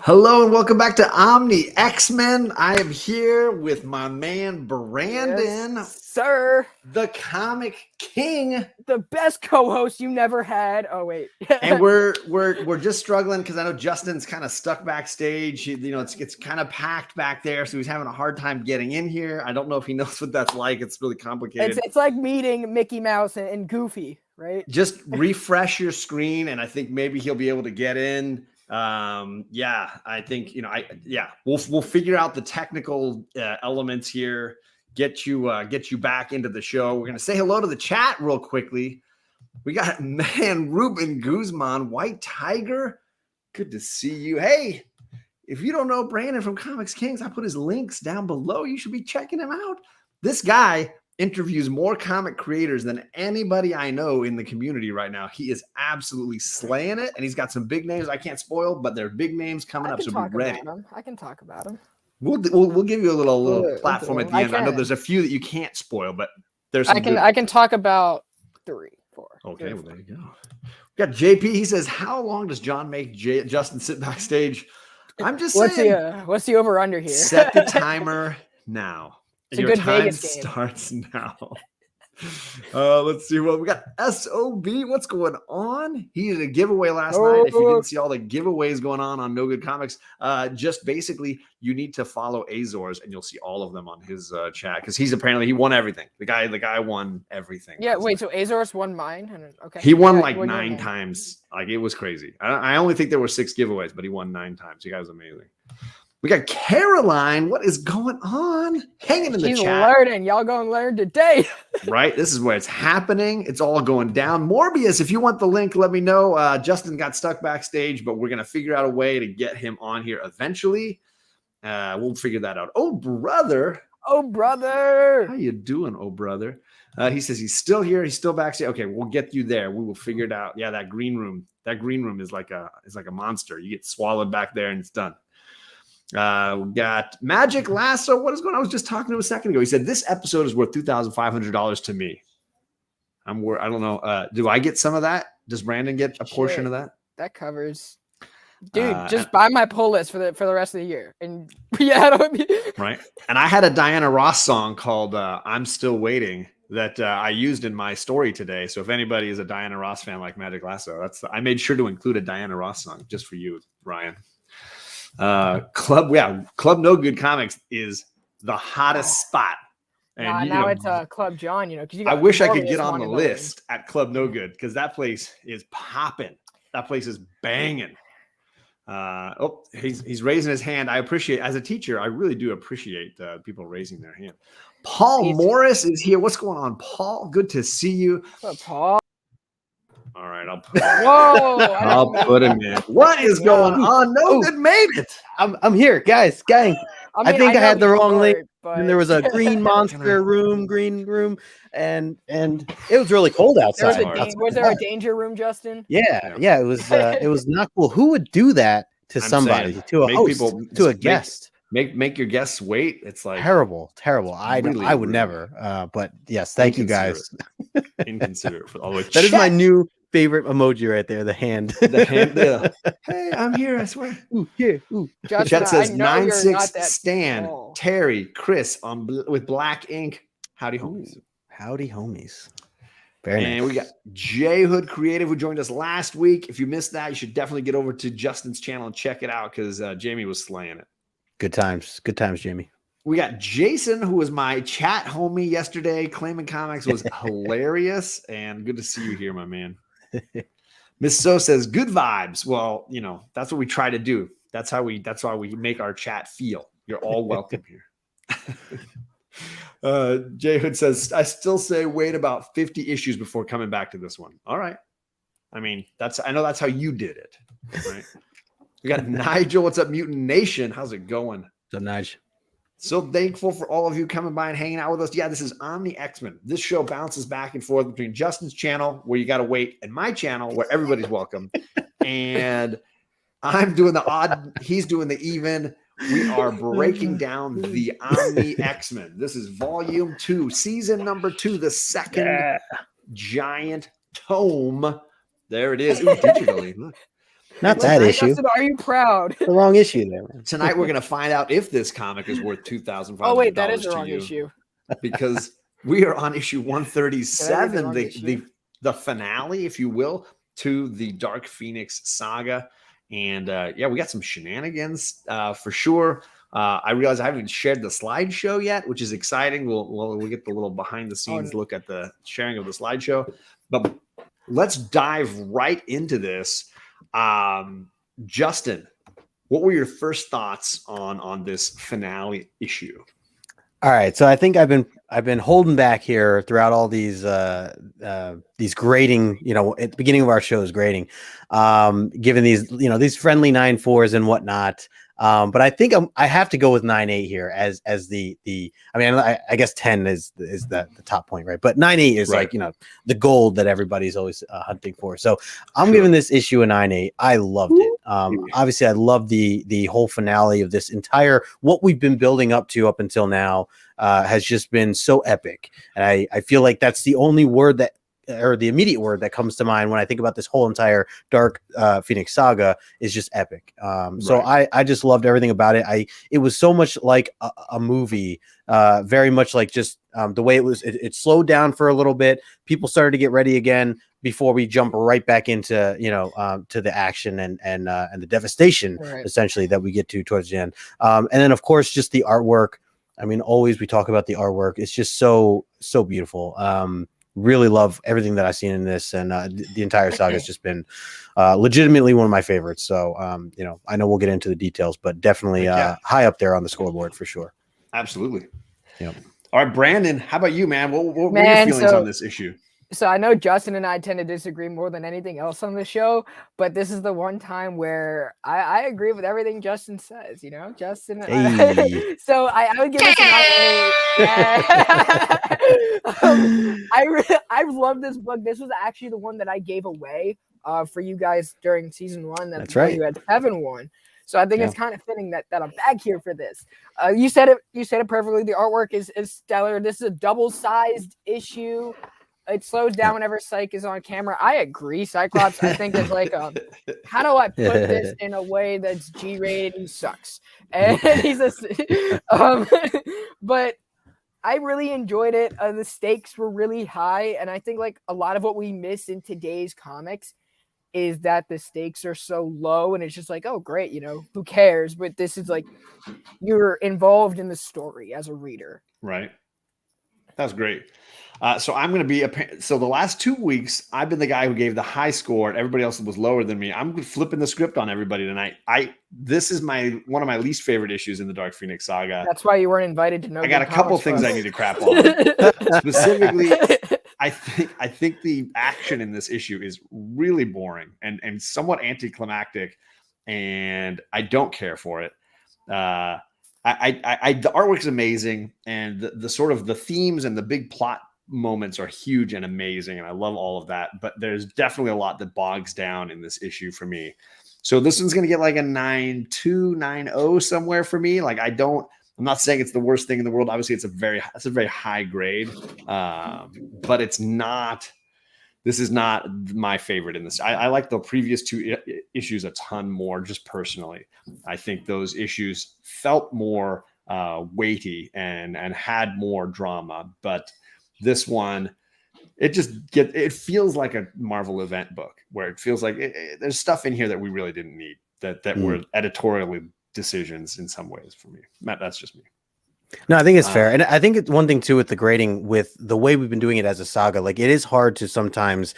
Hello and welcome back to Omni X-Men. I am here with my man Brandon, Yes, sir. the comic king, The best co-host you never had. Oh wait, and we're just struggling because I know Justin's kind of stuck backstage. It's kind of packed back there, so he's having a hard time getting in here. I don't know if he knows what that's like. It's really complicated. It's like meeting Mickey Mouse and Goofy, right? Just refresh your screen, and I think maybe he'll be able to get in. I think we'll figure out the technical elements here, get you back into the show. We're gonna say hello to the chat real quickly. We got Ruben Guzman, White Tiger, good to see you. Hey, if you don't know Brandon from Comics Kings, I put his links down below. You should be checking him out. This guy interviews more comic creators than anybody I know in the community right now. He is absolutely slaying it, and he's got some big names I can't spoil, but they're big names coming up, so be ready. I can talk about them. We'll give you a little platform at the end. I know there's a few that you can't spoil, but there's some I can talk about 3, 4. Okay, well, there you go. We got JP. He says, how long does John make Justin sit backstage? I'm just saying. What's the over under here? Set the timer now. It's a good Vegas game. Starts now. Let's see. Well, we got SOB. What's going on? He did a giveaway last night. If you didn't see all the giveaways going on KnowGood Comics, just basically you need to follow Azores and you'll see all of them on his chat because he won everything. The guy won everything. Yeah. Wait. So Azores won mine. Okay. He won like 9 times. Like it was crazy. I only think there were 6 giveaways, but he won 9 times. You guys are amazing. We got Caroline. What is going on? Hanging in the chat. She's learning. Y'all gonna learn today. Right? This is where it's happening. It's all going down. Morbius, if you want the link, let me know. Justin got stuck backstage, but we're going to figure out a way to get him on here eventually. We'll figure that out. Oh, brother. Oh, brother. How you doing, oh, brother? He says he's still here. He's still backstage. Okay, we'll get you there. We will figure it out. Yeah, that green room. That green room is like a monster. You get swallowed back there and it's done. We got Magic Lasso. What is going on? I was just talking to him a second ago. He said this episode is worth $2,500 to me. I don't know. Do I get some of that? Does Brandon get a portion of that? That covers. Dude, just buy my pull list for the rest of the year. And yeah, right. And I had a Diana Ross song called "I'm Still Waiting" that I used in my story today. So if anybody is a Diana Ross fan like Magic Lasso, I made sure to include a Diana Ross song just for you, Ryan. Club KnowGood Comics is the hottest spot. And now it's Club John, because I wish I could get on the list at Club KnowGood because that place is popping. That place is banging. He's raising his hand. I appreciate, as a teacher, I really do appreciate people raising their hand. Paul Morris is here. What's going on, Paul? Good to see you. What's up, Paul? All right, I'll put him. Whoa! I'll put him in. What is going on? KnowGood made it. I'm here, guys, gang. I think I had the wrong link. And there was a green monster green room, and it was really cold outside. Was there a danger room, Justin? Yeah. It was not cool. Who would do that to somebody, to a host, to a guest? Make your guests wait. It's like terrible. I would never. But yes, thank you guys. Inconsiderate for all the that is my new favorite emoji right there. The hand. The hand. Hey, I'm here. I swear. Ooh, here. Ooh. Chet says 9-6 Stan, small. Terry, Chris with black ink. Howdy homies. Howdy homies. Very nice. And we got J Hood Creative who joined us last week. If you missed that, you should definitely get over to Justin's channel and check it out because Jamie was slaying it. Good times, Jamie. We got Jason, who was my chat homie yesterday. Claiming Comics was hilarious, and good to see you here, my man. Miss So says good vibes. Well, that's what we try to do. That's why we make our chat feel. You're all welcome here. J Hood says, I still say wait about 50 issues before coming back to this one. All right. I mean, I know that's how you did it. Right. We got Nigel. What's up, Mutant Nation? How's it going? What's up, Nigel? So thankful for all of you coming by and hanging out with us. Yeah, this is Omni X-Men. This show bounces back and forth between Justin's channel, where you got to wait, and my channel, where everybody's welcome. And I'm doing the odd. He's doing the even. We are breaking down the Omni X-Men. This is volume 2, season number 2, the second giant tome. There it is. Ooh, digitally. Look. Not that issue. Justin, are you proud? The wrong issue there, man. Tonight we're gonna find out if this comic is worth $2,500. Oh wait, that is the wrong issue. Because we are on issue 137, the finale, if you will, to the Dark Phoenix saga. And yeah, we got some shenanigans for sure. I realize I haven't even shared the slideshow yet, which is exciting. We'll get the little behind the scenes look at the sharing of the slideshow. But let's dive right into this. Justin, what were your first thoughts on this finale issue? All right, so I think I've been holding back here throughout all these grading, at the beginning of our shows grading, given these, these friendly 9.4s and whatnot. But I think I have to go with 9.8 here as the I guess 10 is the top point, right? But 9.8 is right. like, the gold that everybody's always hunting for. So I'm giving this issue a 9.8. I loved it. Obviously I love the whole finale of this entire, what we've been building up to up until now, has just been so epic. And I feel like that's the only word or the immediate word that comes to mind when I think about this whole entire Dark Phoenix saga is just epic. So I just loved everything about it. It was so much like a movie, very much like just the way it slowed down for a little bit. People started to get ready again before we jump right back into, to the action and the devastation essentially that we get to towards the end. And then of course, just the artwork. I mean, always we talk about the artwork. It's just so beautiful. Really love everything that I've seen in this, and the entire saga has just been legitimately one of my favorites. So, I know we'll get into the details, but definitely high up there on the scoreboard for sure. Absolutely. Yep. All right, Brandon, how about you, man? What were your feelings on this issue? So I know Justin and I tend to disagree more than anything else on the show, but this is the one time where I agree with everything Justin says, Justin. Hey. So I would give this I love this book. This was actually the one that I gave away for you guys during season 1. That's right. You had 7-1. So I think it's kind of fitting that I'm back here for this. You said it perfectly. The artwork is stellar. This is a double-sized issue. It slows down whenever Psyche is on camera. I agree. Cyclops, I think, is like, how do I put this in a way that's G-rated? He sucks. And he's but I really enjoyed it. The stakes were really high. And I think like a lot of what we miss in today's comics is that the stakes are so low and it's just like, oh, great. Who cares? But this is like, you're involved in the story as a reader. Right. That's great. So I'm going to be so the last 2 weeks, I've been the guy who gave the high score and everybody else was lower than me. I'm flipping the script on everybody tonight. This is one of my least favorite issues in the Dark Phoenix saga. That's why you weren't invited to know. I got a couple things I need to crap on. Specifically, I think the action in this issue is really boring and somewhat anticlimactic, and I don't care for it. The artwork is amazing, and the sort of the themes and the big plot moments are huge and amazing, and I love all of that. But there's definitely a lot that bogs down in this issue for me. So this one's gonna get like a 9.2, 9.0 somewhere for me. Like I'm not saying it's the worst thing in the world. Obviously, it's a very high grade, but it's not. This is not my favorite in this. I like the previous 2 issues a ton more, just personally. I think those issues felt more weighty and had more drama. But this one, it feels like a Marvel event book where it feels like there's stuff in here that we really didn't need, that were editorial decisions in some ways for me. Matt, that's just me. No, I think it's fair. And I think it's one thing too with the grading, with the way we've been doing it as a saga, like it is hard to sometimes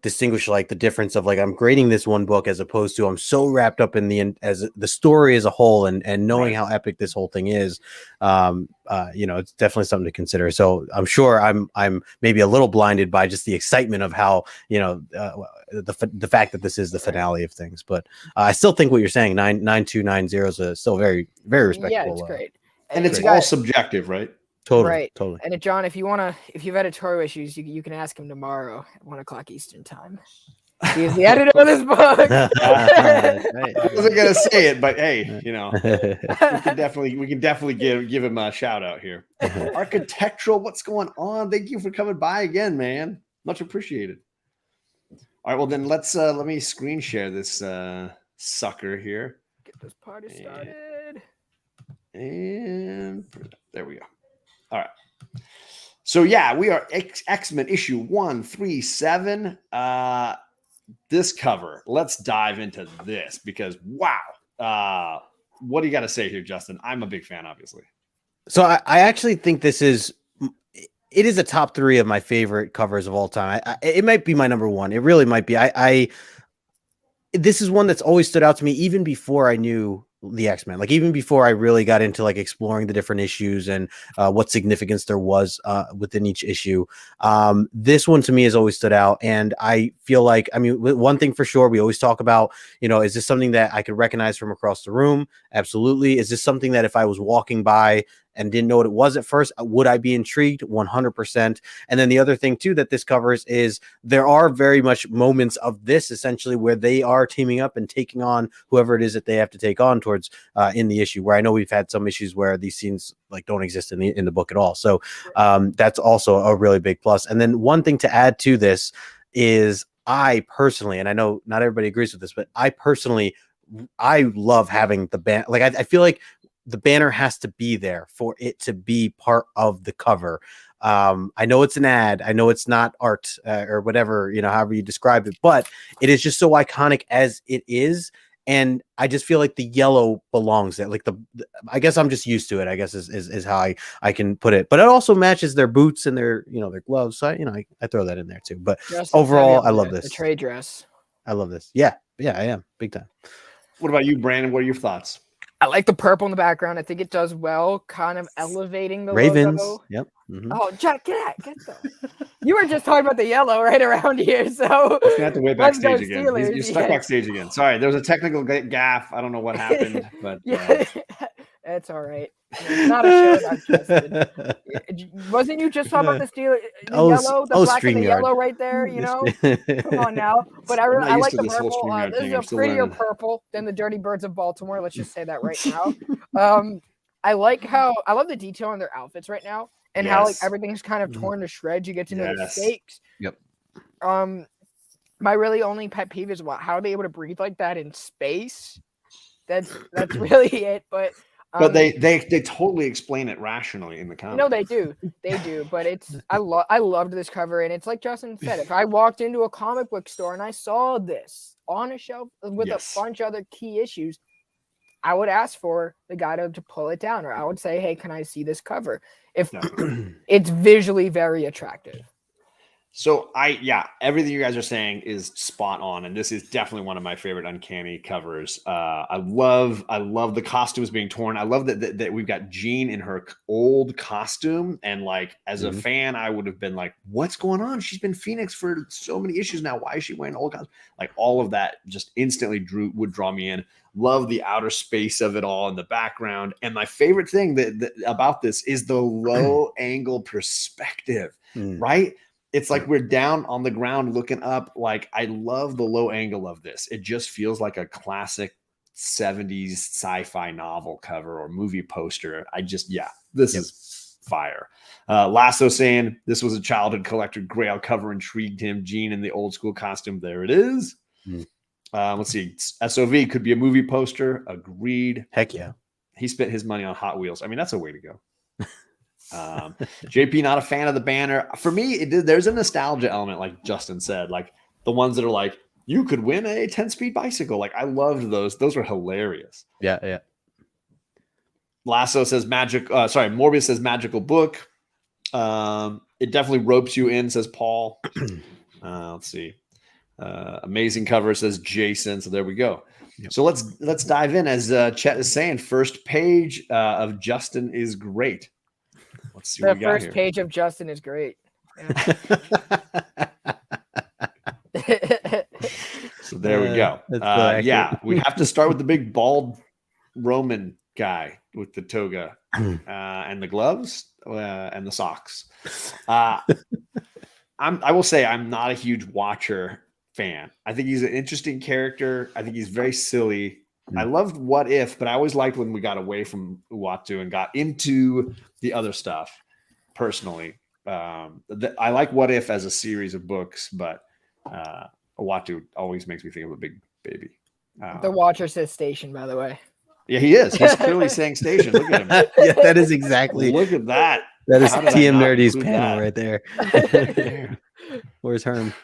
distinguish like the difference of like, I'm grading this one book as opposed to I'm so wrapped up in the story as a whole and knowing how epic this whole thing is. It's definitely something to consider. So I'm sure I'm maybe a little blinded by just the excitement of how, the fact that this is the finale of things, but I still think what you're saying, 9.2, 9.0 is still very, very respectable. Yeah, it's great. And it's all subjective, right? Totally. Right. Totally. And John, if you've editorial issues, you can ask him tomorrow at 1:00 Eastern time. He's the editor of this book. I wasn't gonna say it, but hey, we can definitely give him a shout out here. Architectural, what's going on? Thank you for coming by again, man. Much appreciated. All right, well then let me screen share this sucker here. Get this party started. And there we go. All right. So yeah, we are X-Men issue 137. This cover. Let's dive into this because wow. What do you got to say here, Justin? I'm a big fan, obviously. So I actually think it is a top 3 of my favorite covers of all time. It might be my number 1. It really might be. This is one that's always stood out to me even before I knew the X-Men, like even before I really got into like exploring the different issues and what significance there was within each issue. This one to me has always stood out. And I feel like, I mean, one thing for sure, we always talk about, is this something that I could recognize from across the room? Absolutely. Is this something that if I was walking by and didn't know what it was at first, would I be intrigued? 100%. And then the other thing too that this covers is there are very much moments of this essentially where they are teaming up and taking on whoever it is that they have to take on towards in the issue, where I know we've had some issues where these scenes like don't exist in the book at all. So that's also a really big plus. And then one thing to add to this is I personally, and I know not everybody agrees with this, but I love having the band. Like I feel like the banner has to be there for it to be part of the cover. I know it's an ad. I know it's not art or whatever, however you describe it, but it is just so iconic as it is. And I just feel like the yellow belongs there. Like I guess I'm just used to it, I guess is how I can put it, but it also matches their boots and their gloves. So, I throw that in there too, but overall, I love this. The trade dress. I love this. Yeah, I am big time. What about you, Brandon? What are your thoughts? I like the purple in the background. I think it does well, kind of elevating the Ravens. logo. Yep. Mm-hmm. Oh, Jack, get them. You were just talking about the yellow right around here, so I'm gonna have to wait backstage again. Steelers. You're stuck backstage again. Sorry, there was a technical gaffe. I don't know what happened, but it's all right. Not a show, Justin. Wasn't you just talking about the Steelers? The yellow, the black and the yellow right there. Come on now. But I like the purple. This is a prettier purple than the Dirty Birds of Baltimore. Let's just say that right now. I love the detail on their outfits right now, and how like everything's kind of torn to shreds. You get to know the stakes. Yep. My really only pet peeve is how are they able to breathe like that in space? That's really it. But they totally explain it rationally in the comic. No, they do. But I loved this cover, and it's like Justin said. If I walked into a comic book store and I saw this on a shelf with a bunch of other key issues, I would ask for the guy to pull it down, or I would say, "Hey, can I see this cover?" If it's visually very attractive. So everything you guys are saying is spot on, and this is definitely one of my favorite Uncanny covers. I love the costumes being torn. I love that we've got Jean in her old costume, and like as a fan, I would have been like, "What's going on? She's been Phoenix for so many issues now. Why is she wearing old costume?" Like all of that just instantly would draw me in. Love the outer space of it all in the background, and my favorite thing about this is the low angle perspective, right? It's like we're down on the ground looking up. Like, I love the low angle of this. It just feels like a classic 70s sci-fi novel cover or movie poster. This is fire. Lasso saying this was a childhood collector grail cover, intrigued him. Jean in the old school costume. There it is. Let's see. SOV could be a movie poster. Agreed. Heck yeah. He spent his money on Hot Wheels. I mean, that's a way to go. JP, not a fan of the banner. For me, there's a nostalgia element, like Justin said, like the ones that are like, you could win a 10-speed bicycle. Like, I loved those. Those were hilarious. Yeah. Lasso says Morbius says magical book. It definitely ropes you in, says Paul. Let's see. Amazing cover, says Jason. So there we go. Yep. So let's dive in. As Chett is saying, first page of Justin is great. Let's see what we got here. The first page of Justin is great. So there we go. We have to start with the big bald Roman guy with the toga and the gloves and the socks. I will say I'm not a huge Watcher fan. I think he's an interesting character. I think he's very silly. I loved What If, but I always liked when we got away from Uatu and got into the other stuff. Personally, I like What If as a series of books, but Uatu always makes me think of a big baby. The Watcher says station, by the way. Yeah, he is. He's clearly saying station. Look at him. Yeah, that is exactly. Look at that. That is How did I TM not Nerdy's include panel that? right there. Where's Herm?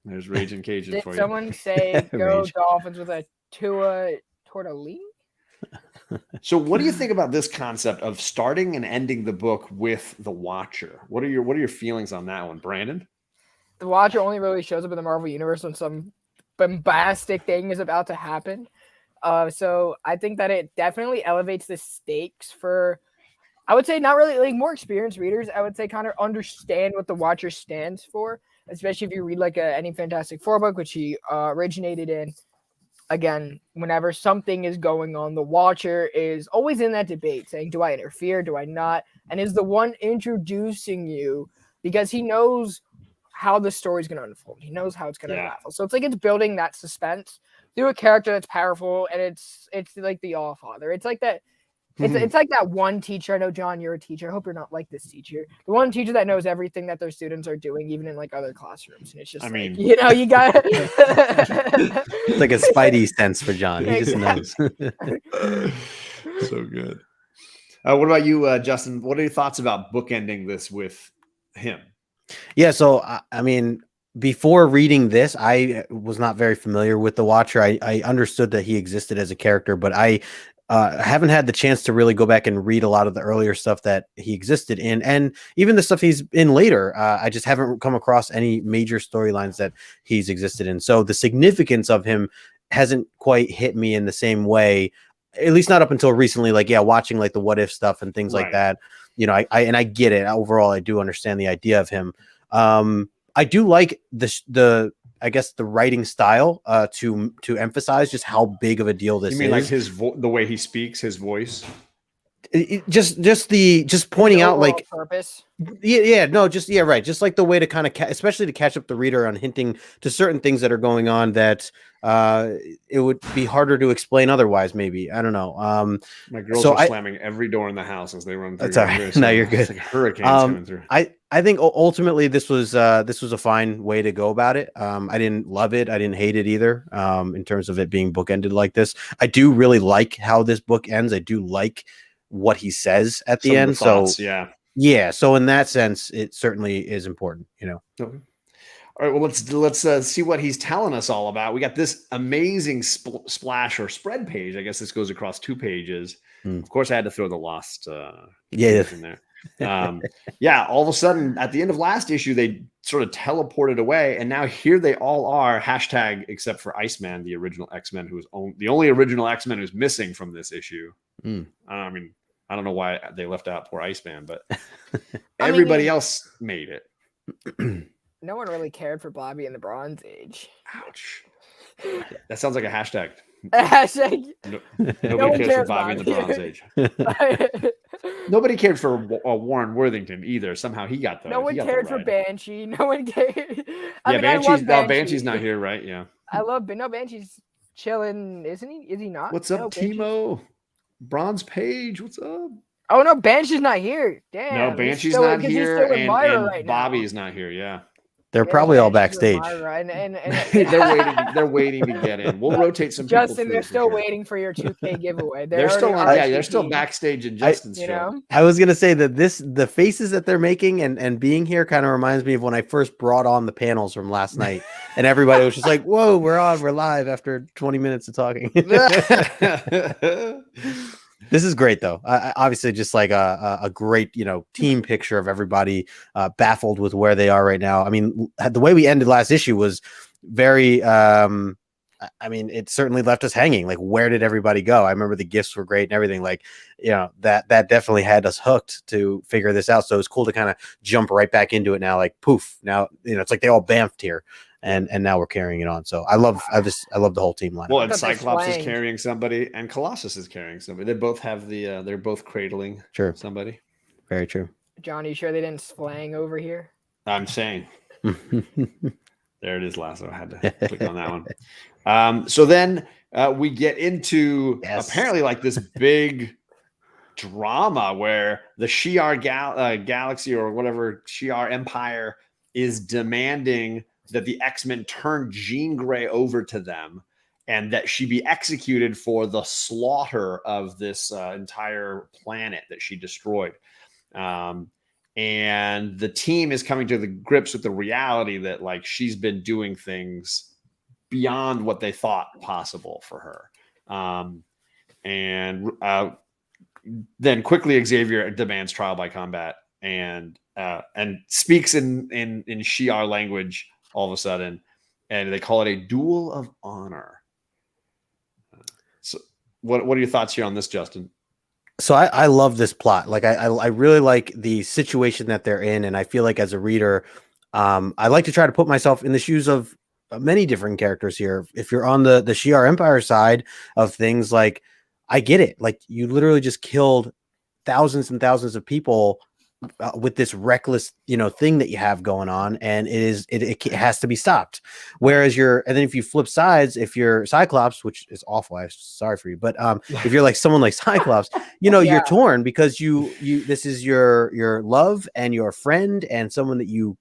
There's Raging Cajun Did for you. someone say go Rage. Dolphins with a Tua Tortellini? So, what do you think about this concept of starting and ending the book with the Watcher? What are your feelings on that one, Brandon? The Watcher only really shows up in the Marvel Universe when some bombastic thing is about to happen. So I think that it definitely elevates the stakes for, I would say, not really like more experienced readers. I would say kind of understand what the Watcher stands for, especially if you read like any Fantastic Four book, which he originated in. Again, whenever something is going on, the Watcher is always in that debate saying, do I interfere? Do I not? And is the one introducing you because he knows how the story's going to unfold. He knows how it's going to unravel. So it's like it's building that suspense through a character that's powerful, and it's like the All-Father. It's like that. It's like that one teacher. I know, John, you're a teacher. I hope you're not like this teacher. The one teacher that knows everything that their students are doing, even in like other classrooms. And it's just, you got It's like a spidey sense for John. He just knows. So good. What about you, Justin? What are your thoughts about bookending this with him? Yeah. So, I mean, before reading this, I was not very familiar with the Watcher. I understood that he existed as a character, but I haven't had the chance to really go back and read a lot of the earlier stuff that he existed in, and even the stuff he's in later. I just haven't come across any major storylines that he's existed in. So the significance of him hasn't quite hit me in the same way, at least not up until recently. Like, watching like the What If stuff and things like that. You know, I get it. Overall, I do understand the idea of him. I do like the I guess the writing style to emphasize just how big of a deal this is. You mean like the way he speaks, his voice? Just pointing out like purpose. Right. Just like the way to kind of especially to catch up the reader on hinting to certain things that are going on that it would be harder to explain otherwise. Maybe, I don't know. My girls are slamming every door in the house as they run through. That's all right. No, you're good. It's like hurricanes coming through. I think ultimately this was a fine way to go about it. I didn't love it. I didn't hate it either. In terms of it being bookended like this, I do really like how this book ends. I do like what he says at the end. Thoughts, so in that sense, it certainly is important. You know. Okay. All right. Well, let's see what he's telling us all about. We got this amazing splash or spread page. I guess this goes across 2 pages. Of course, I had to throw the Lost in there. All of a sudden at the end of last issue they sort of teleported away, and now here they all are, hashtag except for Iceman, the original X-Men, who is the only original X-Men who's missing from this issue. I mean, I don't know why they left out poor Iceman, but everybody else made it. No one really cared for Bobby in the Bronze Age. Ouch. That sounds like a hashtag. Nobody cares for Bobby in the Bronze Age. Nobody cared for Warren Worthington either. Somehow he got the. No one cared for Banshee. No one cared. Banshee's not here, right? Yeah. I love, but no, Banshee's chilling, isn't he? Is he not? What's up, Timo? Bronze Page, what's up? Oh no, Banshee's not here. Damn. No, Banshee's not here, and Bobby's not here. Yeah. They're probably all backstage. And they're waiting to get in. We'll rotate some people. Justin, they're still waiting for your 2K giveaway. They're still backstage in Justin's show. I was gonna say that the faces that they're making and being here kind of reminds me of when I first brought on the panels from last night, and everybody was just like, "Whoa, we're live after 20 minutes of talking." This is great, though. Obviously, just like a great, team picture of everybody baffled with where they are right now. I mean, the way we ended last issue was very. It certainly left us hanging. Like, where did everybody go? I remember the gifts were great and everything. Like, that definitely had us hooked to figure this out. So it was cool to kind of jump right back into it now. Like, poof! Now it's like they all bamfed here. And now we're carrying it on. So I love the whole team line. Well, and Cyclops is carrying somebody, and Colossus is carrying somebody. They both have they're both cradling somebody. Very true. Johnny, you sure they didn't slang over here? I'm saying. There it is, Lasso. I had to click on that one. So then we get into apparently like this big drama where the Shi'ar galaxy or whatever Shi'ar Empire is demanding that the X-Men turn Jean Grey over to them. and that she be executed for the slaughter of this entire planet that she destroyed. And the team is coming to the grips with the reality that like she's been doing things beyond what they thought possible for her. Then quickly Xavier demands trial by combat and speaks in Shi'ar language all of a sudden, and they call it a duel of honor. So what are your thoughts here on this, Justin? So I love this plot. Like I really like the situation that they're in, and I feel like as a reader, I like to try to put myself in the shoes of many different characters here. If you're on the Shi'ar Empire side of things, like I get it. Like you literally just killed thousands and thousands of people with this reckless, thing that you have going on, and it has to be stopped. Whereas and then if you flip sides, if you're Cyclops, which is awful, I'm sorry for you, but if you're like someone like Cyclops, you're torn because this is your love and your friend and someone that you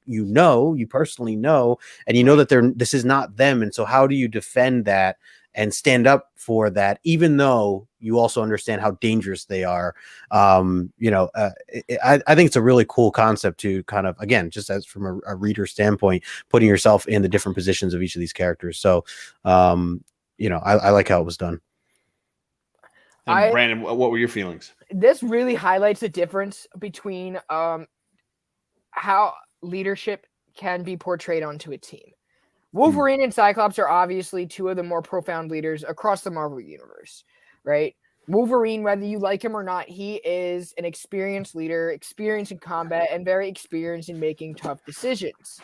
personally know, and you know that this is not them, and so how do you defend that and stand up for that, even though you also understand how dangerous they are? I think it's a really cool concept to kind of, again, just as from a reader standpoint, putting yourself in the different positions of each of these characters. So, I like how it was done. And Brandon, what were your feelings? This really highlights the difference between how leadership can be portrayed onto a team. Wolverine and Cyclops are obviously two of the more profound leaders across the Marvel universe, right? Wolverine, whether you like him or not, he is an experienced leader, experienced in combat, and very experienced in making tough decisions.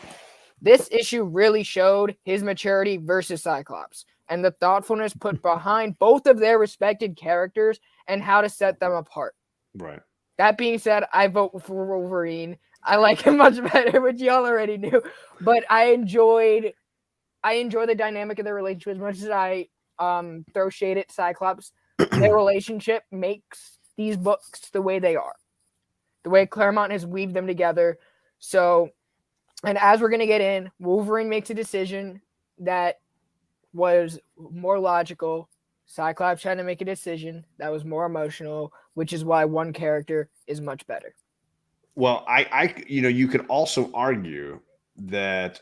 This issue really showed his maturity versus Cyclops and the thoughtfulness put behind both of their respected characters and how to set them apart. Right. That being said, I vote for Wolverine. I like him much better, which y'all already knew, but I enjoy the dynamic of their relationship as much as I throw shade at Cyclops. Their relationship makes these books the way they are, the way Claremont has weaved them together. So, and as we're going to get in, Wolverine makes a decision that was more logical. Cyclops had to make a decision that was more emotional, which is why one character is much better. Well, you could also argue that,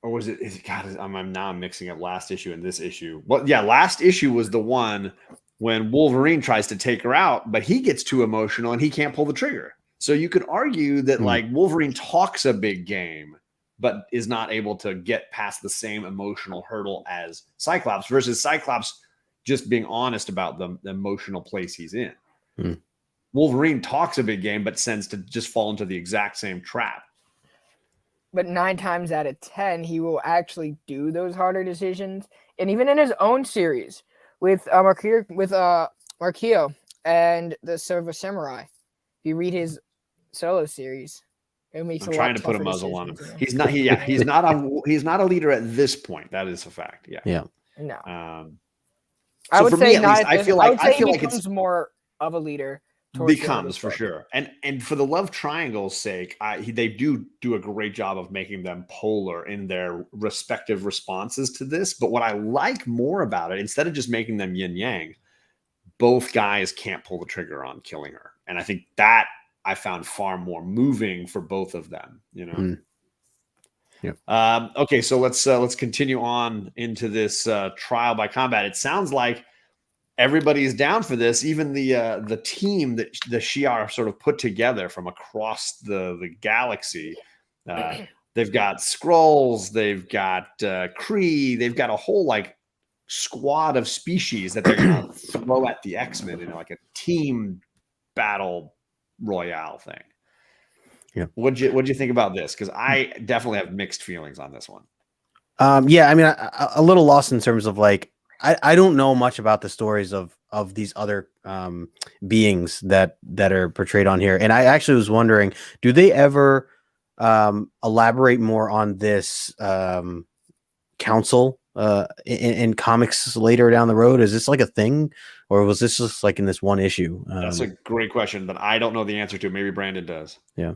or was it? God, I'm mixing up last issue and this issue. Well, yeah, last issue was the one when Wolverine tries to take her out, but he gets too emotional and he can't pull the trigger. So you could argue that like Wolverine talks a big game, but is not able to get past the same emotional hurdle as Cyclops, versus Cyclops just being honest about the emotional place he's in. Wolverine talks a big game, but tends to just fall into the exact same trap. But 9 times out of 10, he will actually do those harder decisions. And even in his own series with Marquio and the Silver Samurai, if you read his solo series, it makes I'm trying to put a muzzle on him. He's not a leader at this point. That is a fact. Yeah. No. I would say I feel like he becomes more of a leader. Becomes for sure, and for the love triangle's sake, they do a great job of making them polar in their respective responses to this. But what I like more about it, instead of just making them yin yang, both guys can't pull the trigger on killing her, and I think that I found far more moving for both of them. Okay, so let's continue on into this trial by combat. It sounds like everybody's down for this. Even the team that the Shi'ar sort of put together from across the galaxy. They've got Skrulls, they've got Kree, they've got a whole like squad of species that they're gonna throw at the X-Men in like a team battle royale thing. Yeah. What'd you think about this? Because I definitely have mixed feelings on this one. Yeah, I mean, a little lost in terms of like, I don't know much about the stories of these other beings that are portrayed on here. And I actually was wondering, do they ever elaborate more on this council in comics later down the road? Is this like a thing, or was this just like in this one issue? That's a great question, but I don't know the answer to it. Maybe Brandon does. Yeah.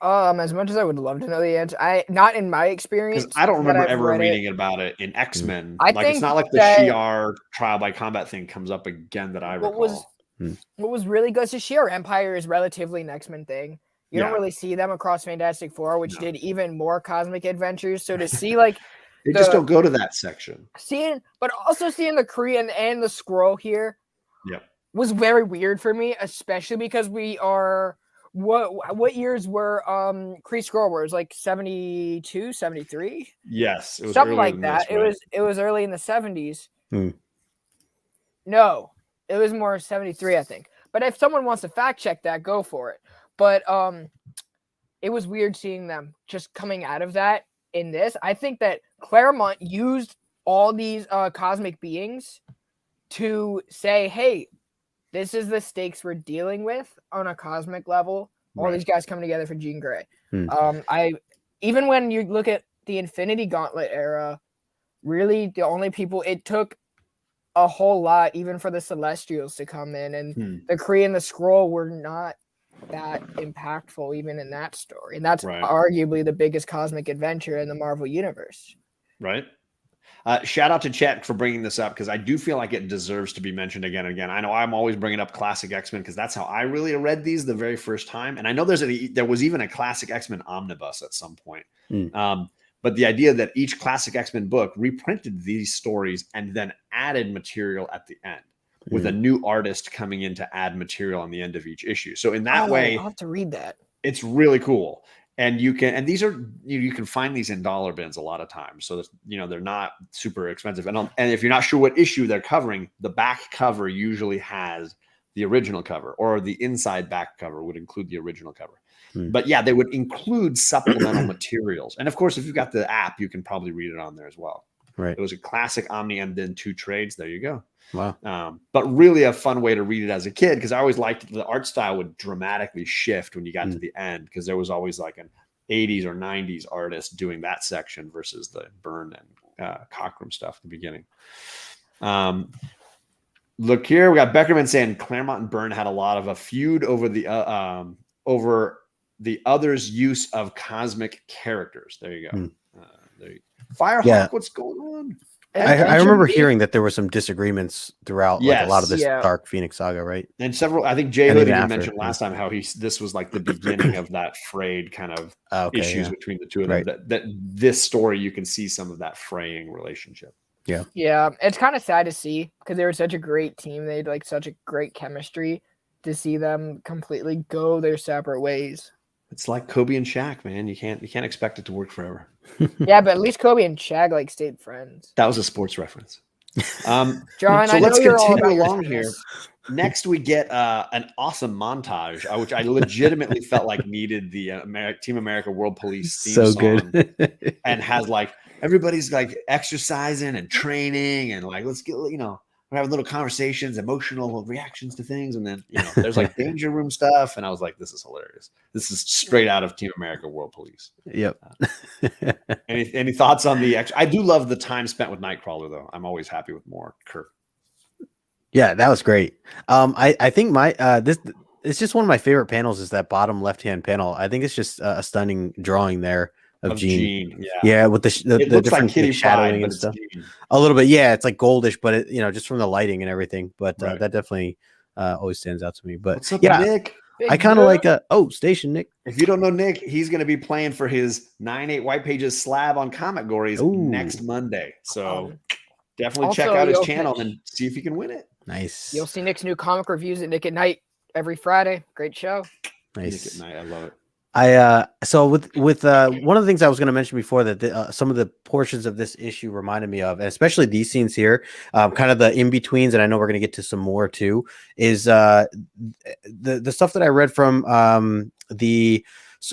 As much as I would love to know the answer, not in my experience. Because I don't remember I've ever read reading about it in X-Men. I Like, it's think not like the that- Shi'ar trial by combat thing comes up again that I recall. What was really good is the Shi'ar Empire is relatively an X-Men thing. You don't Yeah. really see them across Fantastic Four, which No. did even more cosmic adventures. So to see like They just don't go to that section. but also seeing the Korean and the Skrull here Yep. was very weird for me, especially because we are what years were Kree Skrull Wars, like 72, 73? Yes, it was Something earlier like than that. this, right? It was early in the 70s. Hmm. No, it was more 73, I think. But if someone wants to fact check that, go for it. But it was weird seeing them just coming out of that in this. I think that Claremont used all these cosmic beings to say, hey, this is the stakes we're dealing with on a cosmic level. All Right. these guys coming together for Jean Grey. Hmm. Even when you look at the Infinity Gauntlet era, really the only people it took a whole lot, even for the Celestials to come in, and the Kree and the Skrull were not that impactful even in that story. And that's Right. arguably the biggest cosmic adventure in the Marvel universe. Right. Shout out to Chett for bringing this up, because I do feel like it deserves to be mentioned again and again. I know I'm always bringing up classic X-Men because that's how I really read these the very first time. And I know there was even a classic X-Men omnibus at some point. But the idea that each classic X-Men book reprinted these stories and then added material at the end with a new artist coming in to add material on the end of each issue. So in that way, I'll have to read that. It's really cool. And you can find these in dollar bins a lot of times. So that, they're not super expensive. And if you're not sure what issue they're covering, the back cover usually has the original cover, or the inside back cover would include the original cover. But yeah, they would include supplemental materials. And of course, if you've got the app, you can probably read it on there as well. Right. It was a classic Omni and then 2 trades. There you go. Wow. But really a fun way to read it as a kid, because I always liked the art style would dramatically shift when you got to the end, because there was always like an 80s or 90s artist doing that section versus the Byrne and Cockrum stuff at the beginning. Look here, we got Beckerman saying Claremont and Byrne had a lot of a feud over the others' use of cosmic characters. There you go. Firehawk, what's going on? I remember hearing that there were some disagreements throughout like, a lot of this Dark Phoenix saga, right? And several, I think Jay Hood even mentioned last time how this was like the beginning of that frayed kind of issues between the two of them. That this story, you can see some of that fraying relationship. Yeah, it's kind of sad to see, because they were such a great team. They had like such a great chemistry, to see them completely go their separate ways. It's like Kobe and Shaq, man. You can't expect it to work forever. Yeah, but at least Kobe and Shaq like stayed friends. That was a sports reference. John, so I let's know you're all continue about along here. Next, we get an awesome montage, which I legitimately felt like needed the Team America World Police theme song. Good. And has like everybody's like exercising and training and like, let's get, we're having little conversations, emotional reactions to things. And then, there's like danger room stuff. And I was like, this is hilarious. This is straight out of Team America World Police. Yep. Any thoughts on I do love the time spent with Nightcrawler, though. I'm always happy with more Kirk. Yeah, that was great. I think it's just one of my favorite panels is that bottom left-hand panel. I think it's just a stunning drawing there of Jean. Yeah, with the different like Kitty shadowing Pryde, and stuff. Jean. A little bit, yeah. It's like goldish, but it, just from the lighting and everything. But Right. that definitely always stands out to me. But What's up, yeah, Nick? I kind of like Station Nick. If you don't know Nick, he's going to be playing for his 9/8 White Pages slab on Comic Gories next Monday. So definitely check out his channel and see if you can win it. Nice. You'll see Nick's new comic reviews at Nick at Night every Friday. Great show. Nice. Nick at Night, I love it. So with one of the things I was going to mention before that some of the portions of this issue reminded me of, and especially these scenes here, kind of the in-betweens, and I know we're going to get to some more too, is the stuff that I read from the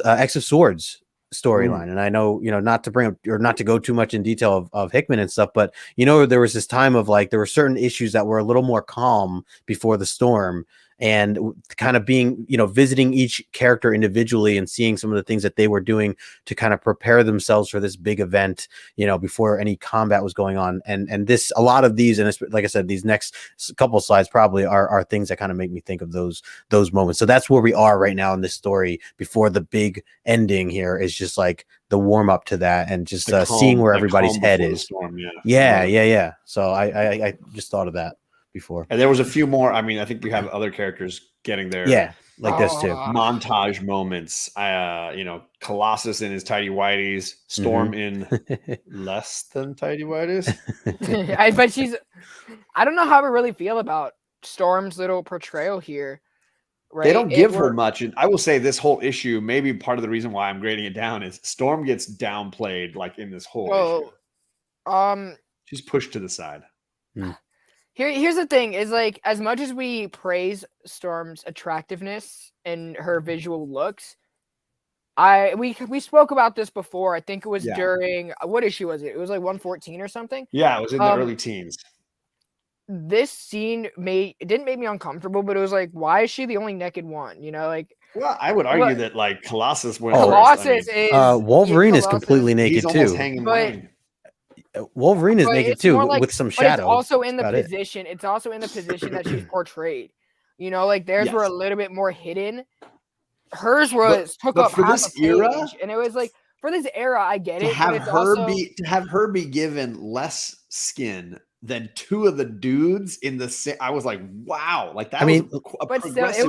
X of Swords storyline. And I know, not to bring up or not to go too much in detail of Hickman and stuff, but there was this time of like there were certain issues that were a little more calm before the storm. and kind of being, visiting each character individually and seeing some of the things that they were doing to kind of prepare themselves for this big event, before any combat was going on. And this, a lot of these, and like I said, these next couple slides probably are things that kind of make me think of those moments. So that's where we are right now in this story before the big ending here is just like the warm up to that and just seeing where everybody's head is. Storm, yeah. So I just thought of that before. And there was a few more. I mean, I think we have other characters getting their this too. Montage moments. Colossus in his tidy whities, Storm in less than tidy whities. But I don't know how we really feel about Storm's little portrayal here. Right? They don't give her much. And I will say this whole issue, maybe part of the reason why I'm grading it down is Storm gets downplayed like in this whole issue. She's pushed to the side. Here's the thing is like, as much as we praise Storm's attractiveness and her visual looks, we spoke about this before. I think it was during, what issue was it? It was like 114 or something. Yeah, it was in the early teens. This scene didn't make me uncomfortable, but it was like, why is she the only naked one? Well, I would argue that like Colossus went Colossus is Wolverine is completely naked too. But Wolverine is naked too, with some shadow. It's also in the position. It's also in the position that she's portrayed. Theirs were a little bit more hidden. Hers took up half a page, and it was like, for this era, I get it. To have her be given less skin than two of the dudes in the I was like, wow, like that. But still, it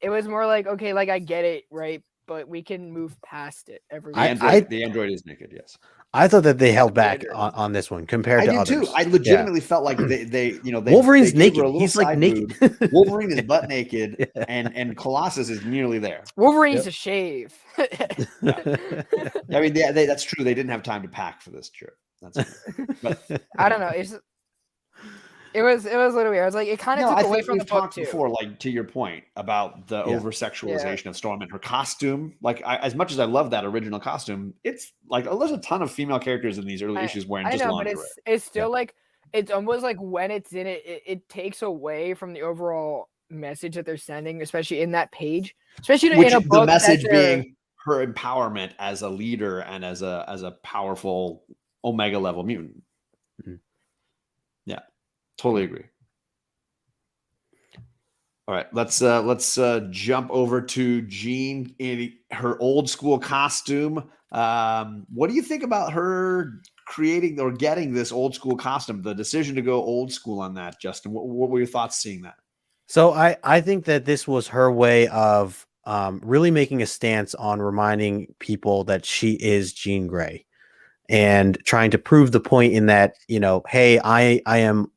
was more like okay, like I get it, right? But we can move past it. The android is naked. Yes, I thought that they held back on this one compared to others. Too. I legitimately felt like they Wolverine's naked. He's like naked. Wolverine is butt naked, and Colossus is nearly there. Wolverine's a shave. I mean, that's true. They didn't have time to pack for this trip. But I don't know. It was a little weird. I was like, it kind of took away from the book too. Before, like to your point about the over sexualization of Storm and her costume. Like, as much as I love that original costume, it's like there's a ton of female characters in these early issues wearing just lingerie. But it's still like it's almost like when it's in it takes away from the overall message that they're sending, especially in that page, especially in a book. The message being her empowerment as a leader and as a powerful Omega level mutant. Yeah, totally agree. All right, let's jump over to Jean in her old school costume. What do you think about her creating or getting this old school costume? The decision to go old school on that, Justin. What were your thoughts seeing that? So I think that this was her way of really making a stance on reminding people that she is Jean Grey. And trying to prove the point in that, hey, I am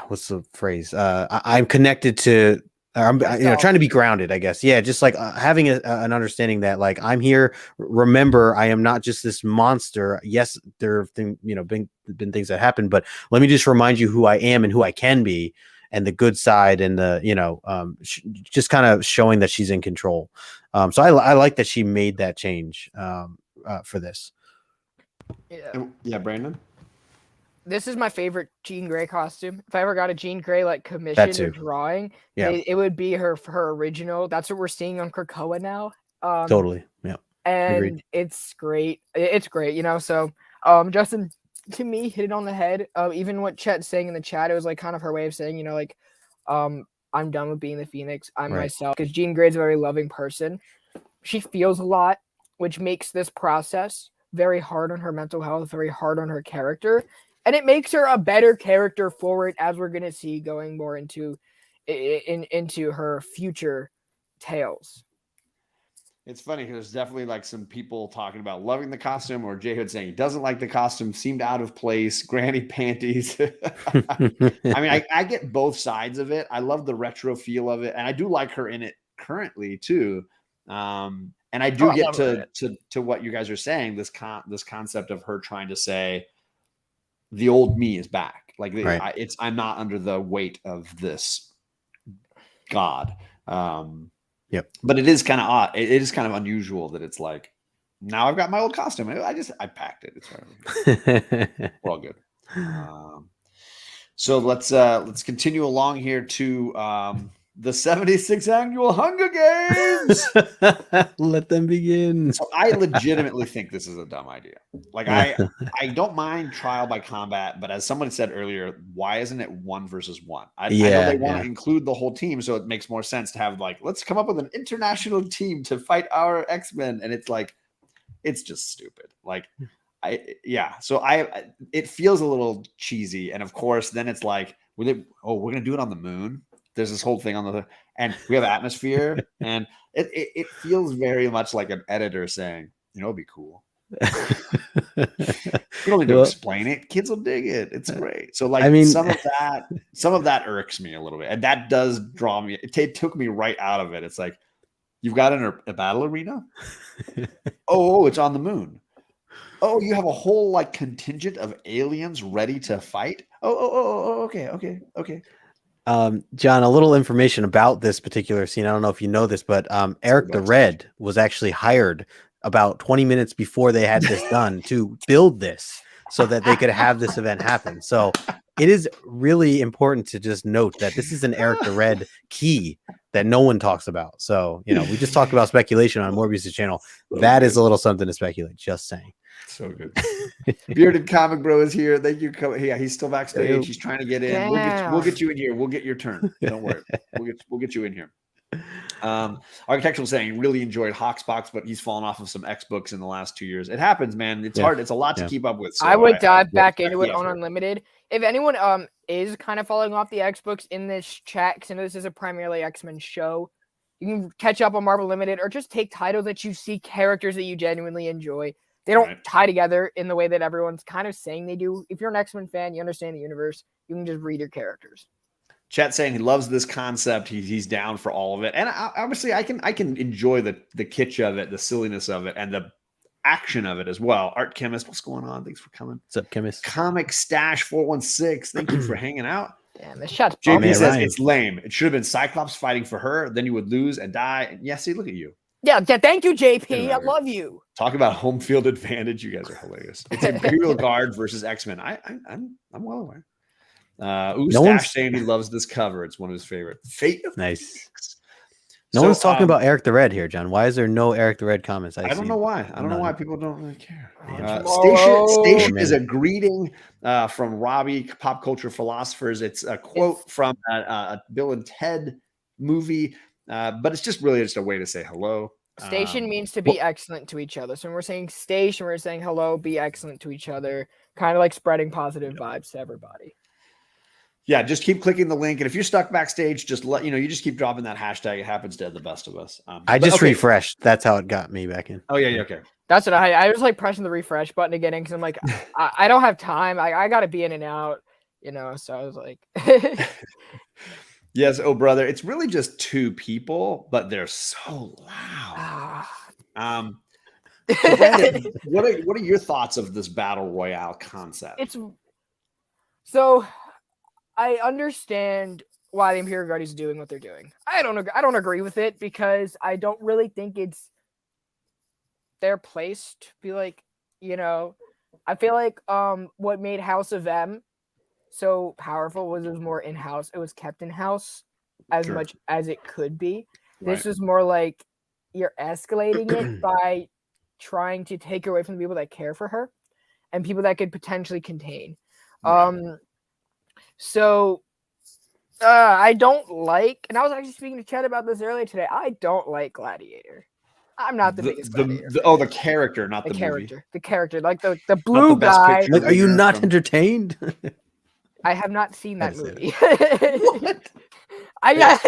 what's the phrase? I'm connected to, I'm trying to be grounded, I guess. Yeah. Just like having an understanding that like, I'm here. Remember, I am not just this monster. Yes, there have been things that happen, but let me just remind you who I am and who I can be, and the good side, and the just kind of showing that she's in control. So I like that she made that change for this. Yeah, Brandon. This is my favorite Jean Grey costume. If I ever got a Jean Grey like commission or drawing, it would be her original. That's what we're seeing on Krakoa now. Totally, yeah. And agreed. It's great. It's great, So, Justin, to me, hit it on the head. Even what Chett's saying in the chat, it was like kind of her way of saying, I'm done with being the Phoenix. I'm myself. Because Jean Grey's a very loving person. She feels a lot, which makes this process very hard on her mental health, very hard on her character. And it makes her a better character forward, as we're going to see going more into her future tales. It's funny because there's definitely like some people talking about loving the costume, or J Hood saying he doesn't like the costume, seemed out of place, granny panties. I mean, I get both sides of it. I love the retro feel of it, and I do like her in it currently too. And I do get to what you guys are saying, this concept of her trying to say the old me is back. Like I'm not under the weight of this god. Yep. But it is kind of odd. It is kind of unusual that it's like, now I've got my old costume. I packed it. It's fine. We're all good. So let's continue along here to the 76th annual Hunger Games. Let them begin. So I legitimately think this is a dumb idea. Like I don't mind trial by combat, but as someone said earlier, why isn't it 1 versus 1? I know they want to include the whole team, so it makes more sense to have like, let's come up with an international team to fight our X-Men, and it's like, it's just stupid. Like, so it feels a little cheesy, and of course, then it's like, we're gonna do it on the moon. There's this whole thing and we have atmosphere, and it feels very much like an editor saying, it'd be cool. You don't need to explain it. Kids will dig it. It's great. So like, I mean, some of that irks me a little bit, and that does draw me. It took me right out of it. It's like, you've got a battle arena. Oh, it's on the moon. Oh, you have a whole like contingent of aliens ready to fight. Oh, okay. John, a little information about this particular scene. I don't know if you know this, but Eric the Red was actually hired about 20 minutes before they had this done to build this so that they could have this event happen. So it is really important to just note that this is an Eric the Red key that no one talks about. So, we just talked about speculation on Morbius' channel. That is a little something to speculate, just saying. So good. Bearded Comic Bro is here. Thank you. Yeah, he's still backstage. He's trying to get in. We'll get you in here. We'll get your turn. Don't worry. We'll get you in here. Architectural saying he really enjoyed Hawksbox, but he's fallen off of some X books in the last 2 years. It happens, man. It's hard. It's a lot to keep up with. So I would dive back into it on Unlimited. If anyone is kind of falling off the X books in this chat, because I know this is a primarily X-Men show, you can catch up on Marvel Limited or just take titles that you see, characters that you genuinely enjoy. They don't tie together in the way that everyone's kind of saying they do. If you're an X-Men fan, you understand the universe, you can just read your characters. Chet saying he loves this concept. He's down for all of it. And obviously I can enjoy the kitsch of it, the silliness of it, and the action of it as well. Art Chemist, what's going on? Thanks for coming. What's up, Chemist? Comic Stash 416. Thank you for hanging out. Damn, this shot's JP says it's lame. It should have been Cyclops fighting for her. Then you would lose and die. And yeah, see, look at you. Yeah, thank you, JP. I love you. Talk about home field advantage. You guys are hilarious. It's Imperial Guard versus X-Men. I'm well aware. Stash saying he loves this cover. It's one of his favorite. Fate of nice. No one's talking about Eric the Red here, John. Why is there no Eric the Red comments? I don't know why. I don't know why people don't really care. Station is a greeting from Robbie, Pop Culture Philosophers. It's a quote from a Bill and Ted movie, but it's just really just a way to say hello. Station means to be excellent to each other. So when we're saying station, we're saying hello, be excellent to each other, kind of like spreading positive vibes to everybody. Yeah, just keep clicking the link. And if you're stuck backstage, just you just keep dropping that hashtag. It happens to the best of us. I just refreshed. That's how it got me back in. Oh, yeah, okay. That's what I was like pressing the refresh button to get in because I'm like, I don't have time. I got to be in and out, so I was like. Yes, oh, brother. It's really just two people, but they're so loud. So Brandon, what are your thoughts of this battle royale concept? So I understand why the Imperial Guard is doing what they're doing. I don't agree with it because I don't really think it's their place to be like, I feel like what made House of M so powerful was it was more in-house. It was kept in-house as much as it could be. Right. This was more like you're escalating it by trying to take her away from the people that care for her and people that could potentially contain. Right. So I don't like, and I was actually speaking to Chett about this earlier today. I don't like Gladiator. I'm not the biggest Gladiator. The character, not the character. Movie. The character, like the blue guy. Like, are you not entertained? I have not seen that movie. What?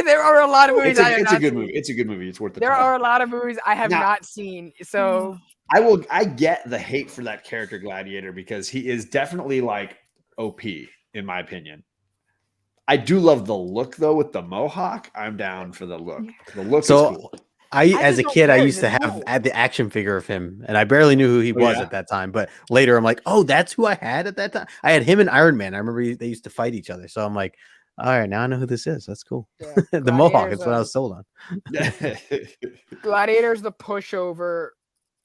There are a lot of movies. It's a good movie. It's a good movie. It's worth the time. There are a lot of movies I have not seen. So I get the hate for that character Gladiator because he is definitely like OP in my opinion. I do love the look though with the mohawk. I'm down for the look. The look is cool. As a kid, I used to have the action figure of him, and I barely knew who he was at that time. But later, I'm like, oh, that's who I had at that time. I had him and Iron Man. I remember they used to fight each other. So I'm like, all right, now I know who this is. That's cool. Yeah, the mohawk is what I was sold on. Gladiator's the pushover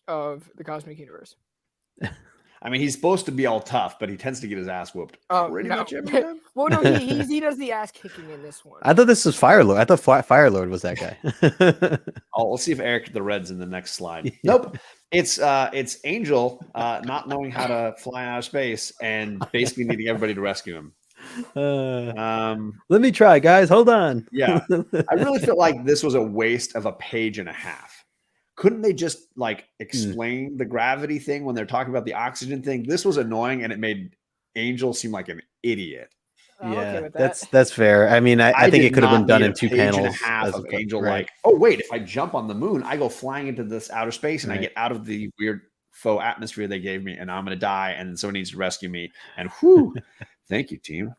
of the cosmic universe. I mean, he's supposed to be all tough, but he tends to get his ass whooped pretty much every time. Well, no, he does the ass kicking in this one. I thought this was Fire Lord. I thought Fire Lord was that guy. Oh, we'll see if Eric the Red's in the next slide. Nope. It's Angel not knowing how to fly out of space and basically needing everybody to rescue him. Let me try, guys. Hold on. Yeah. I really feel like this was a waste of a page and a half. Couldn't they just like explain the gravity thing when they're talking about the oxygen thing? This was annoying and it made Angel seem like an idiot. Okay, that's fair. I mean, I think it could have been done in 2 panels. And a half of Angel like, oh wait, if I jump on the moon, I go flying into this outer space and I get out of the weird faux atmosphere they gave me, and I'm gonna die, and then someone needs to rescue me. And whew, thank you, team.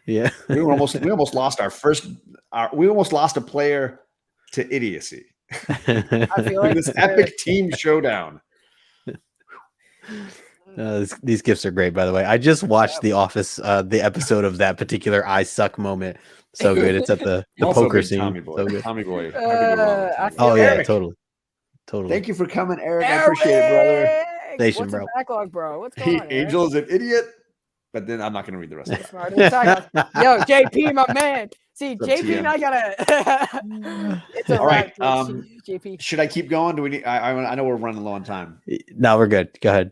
Yeah, we almost lost we almost lost a player to idiocy. I feel like this epic team showdown. These gifts are great, by the way. I just watched The Office, the episode of that particular "I suck" moment. So good. It's at the poker scene. Tommy Boy. So good. Tommy Boy. Oh yeah, Eric. Totally. Thank you for coming, Eric. I appreciate it, brother. Station, What's bro. the backlog, bro? What's going on? Angel is an idiot, but then I'm not going to read the rest of that. Smarter than Cyclops. Yo, JP, my man. See, JP and I gotta. It's all right. JP. Should I keep going? Do we need? I know we're running low on time. No, we're good. Go ahead.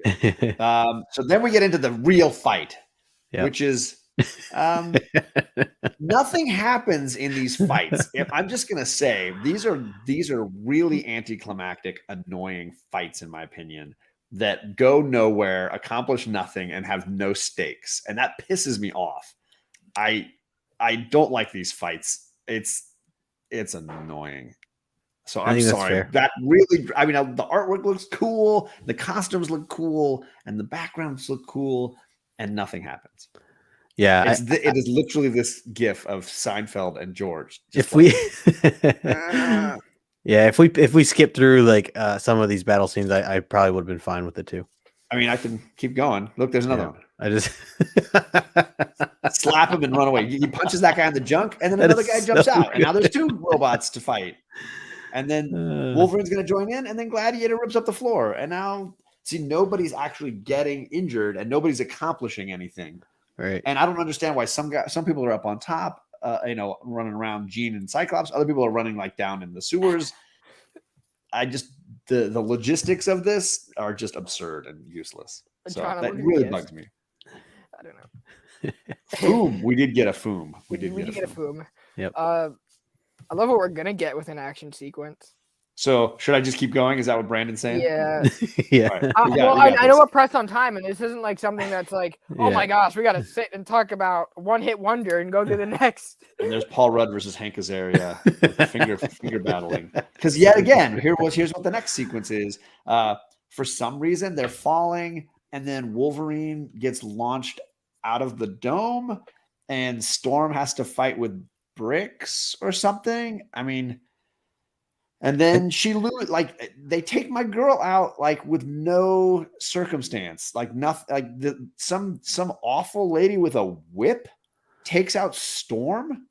Okay. So then we get into the real fight, which is nothing happens in these fights. I'm just gonna say these are really anticlimactic, annoying fights, in my opinion, that go nowhere, accomplish nothing, and have no stakes, and that pisses me off. I don't like these fights. It's annoying. So I'm sorry. That really, I mean, the artwork looks cool, the costumes look cool, and the backgrounds look cool, and nothing happens. Yeah, it is literally this gif of Seinfeld and George. If we skip through like some of these battle scenes, I probably would have been fine with it too. I mean, I can keep going. Look, there's another one. I just slap him and run away. He punches that guy in the junk, and then another guy jumps out, and now there's 2 robots to fight. And then Wolverine's going to join in, and then Gladiator rips up the floor. And now, see, nobody's actually getting injured, and nobody's accomplishing anything. Right. And I don't understand why some people are up on top, running around Jean and Cyclops. Other people are running like down in the sewers. The logistics of this are just absurd and useless. So that really bugs me. I don't know. Foom. We did get a Foom. We did get a Foom. Yep. I love what we're gonna get with an action sequence. So should I just keep going? Is that what Brandon's saying? Yeah. Yeah. Right. I know we're pressed on time, and this isn't like something that's like, oh my gosh, we got to sit and talk about one hit wonder and go to the next. And there's Paul Rudd versus Hank Azaria, finger battling. Because yet again, here's what the next sequence is. For some reason, they're falling, and then Wolverine gets launched out of the dome, and Storm has to fight with bricks or something. I mean. And then they take my girl out like with no circumstance, like nothing, like some awful lady with a whip takes out Storm.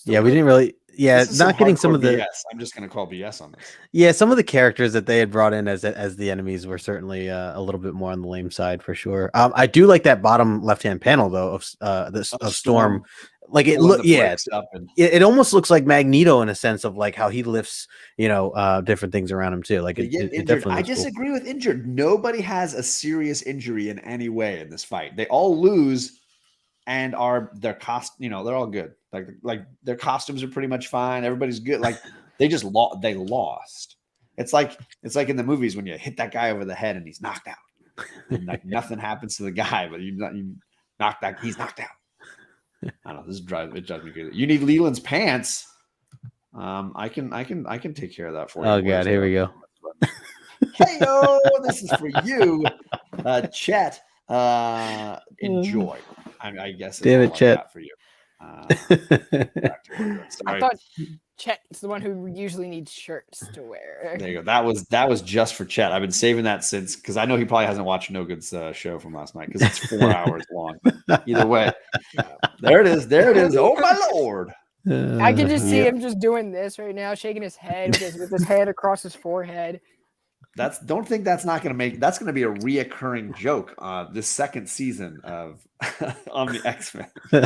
Yeah, we didn't really. Yeah, not getting some of the. BS. I'm just going to call BS on this. Yeah, some of the characters that they had brought in as the enemies were certainly a little bit more on the lame side for sure. I do like that bottom left-hand panel though of Storm. Like it look, it almost looks like Magneto in a sense of like how he lifts, different things around him too. Like it definitely. I disagree with injured. Nobody has a serious injury in any way in this fight. They all lose, and they're all good. Like their costumes are pretty much fine. Everybody's good. Like they just they lost. It's like in the movies when you hit that guy over the head and he's knocked out, and like nothing happens to the guy, but he's knocked out. I don't know. It drives me crazy. You need Leland's pants. I can take care of that for you. Oh God, here we go. Hey yo, this is for you, Chett. Enjoy. I guess. Damn it, Chett. For you. I thought Chett's the one who usually needs shirts to wear. There you go. That was just for Chett. I've been saving that since because I know he probably hasn't watched KnowGood's show from last night because it's 4 hours long. Either way, there it is. Oh my lord! I can just see him just doing this right now, shaking his head with his head across his forehead. don't think that's not going to make, that's going to be a reoccurring joke this second season of Omni X-Men. All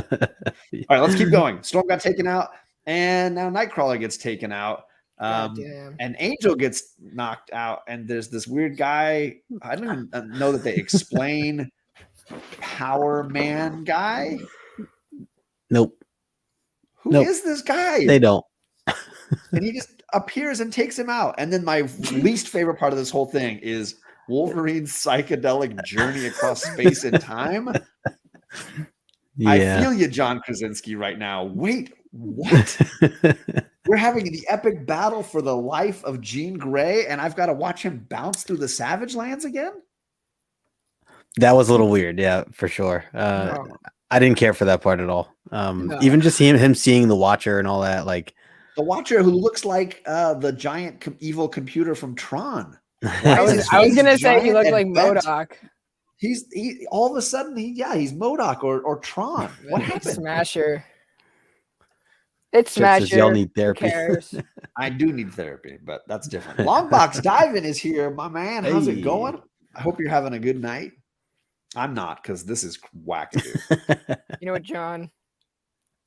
right, let's keep going. Storm got taken out, and now Nightcrawler gets taken out. And Angel gets knocked out, and there's this weird guy. I don't even know that they explain Power Man guy. Nope. Who is this guy? They don't. And he just appears and takes him out. And then my least favorite part of this whole thing is Wolverine's psychedelic journey across space and time. Yeah. I feel you, John Krasinski, right now. Wait, what? We're having the epic battle for the life of Jean Grey, and I've got to watch him bounce through the Savage Lands again? That was a little weird, yeah, for sure. I didn't care for that part at all. Even just him seeing the Watcher and all that, like the Watcher who looks like the giant evil computer from Tron. I was gonna say he looked like MODOK. He all of a sudden he's MODOK or Tron. What happened? Smasher. It's Smasher. Y'all need therapy. I do need therapy, but that's different. Longbox Diving is here, my man. How's it going? I hope you're having a good night. I'm not, because this is wackadoo. You know what, John?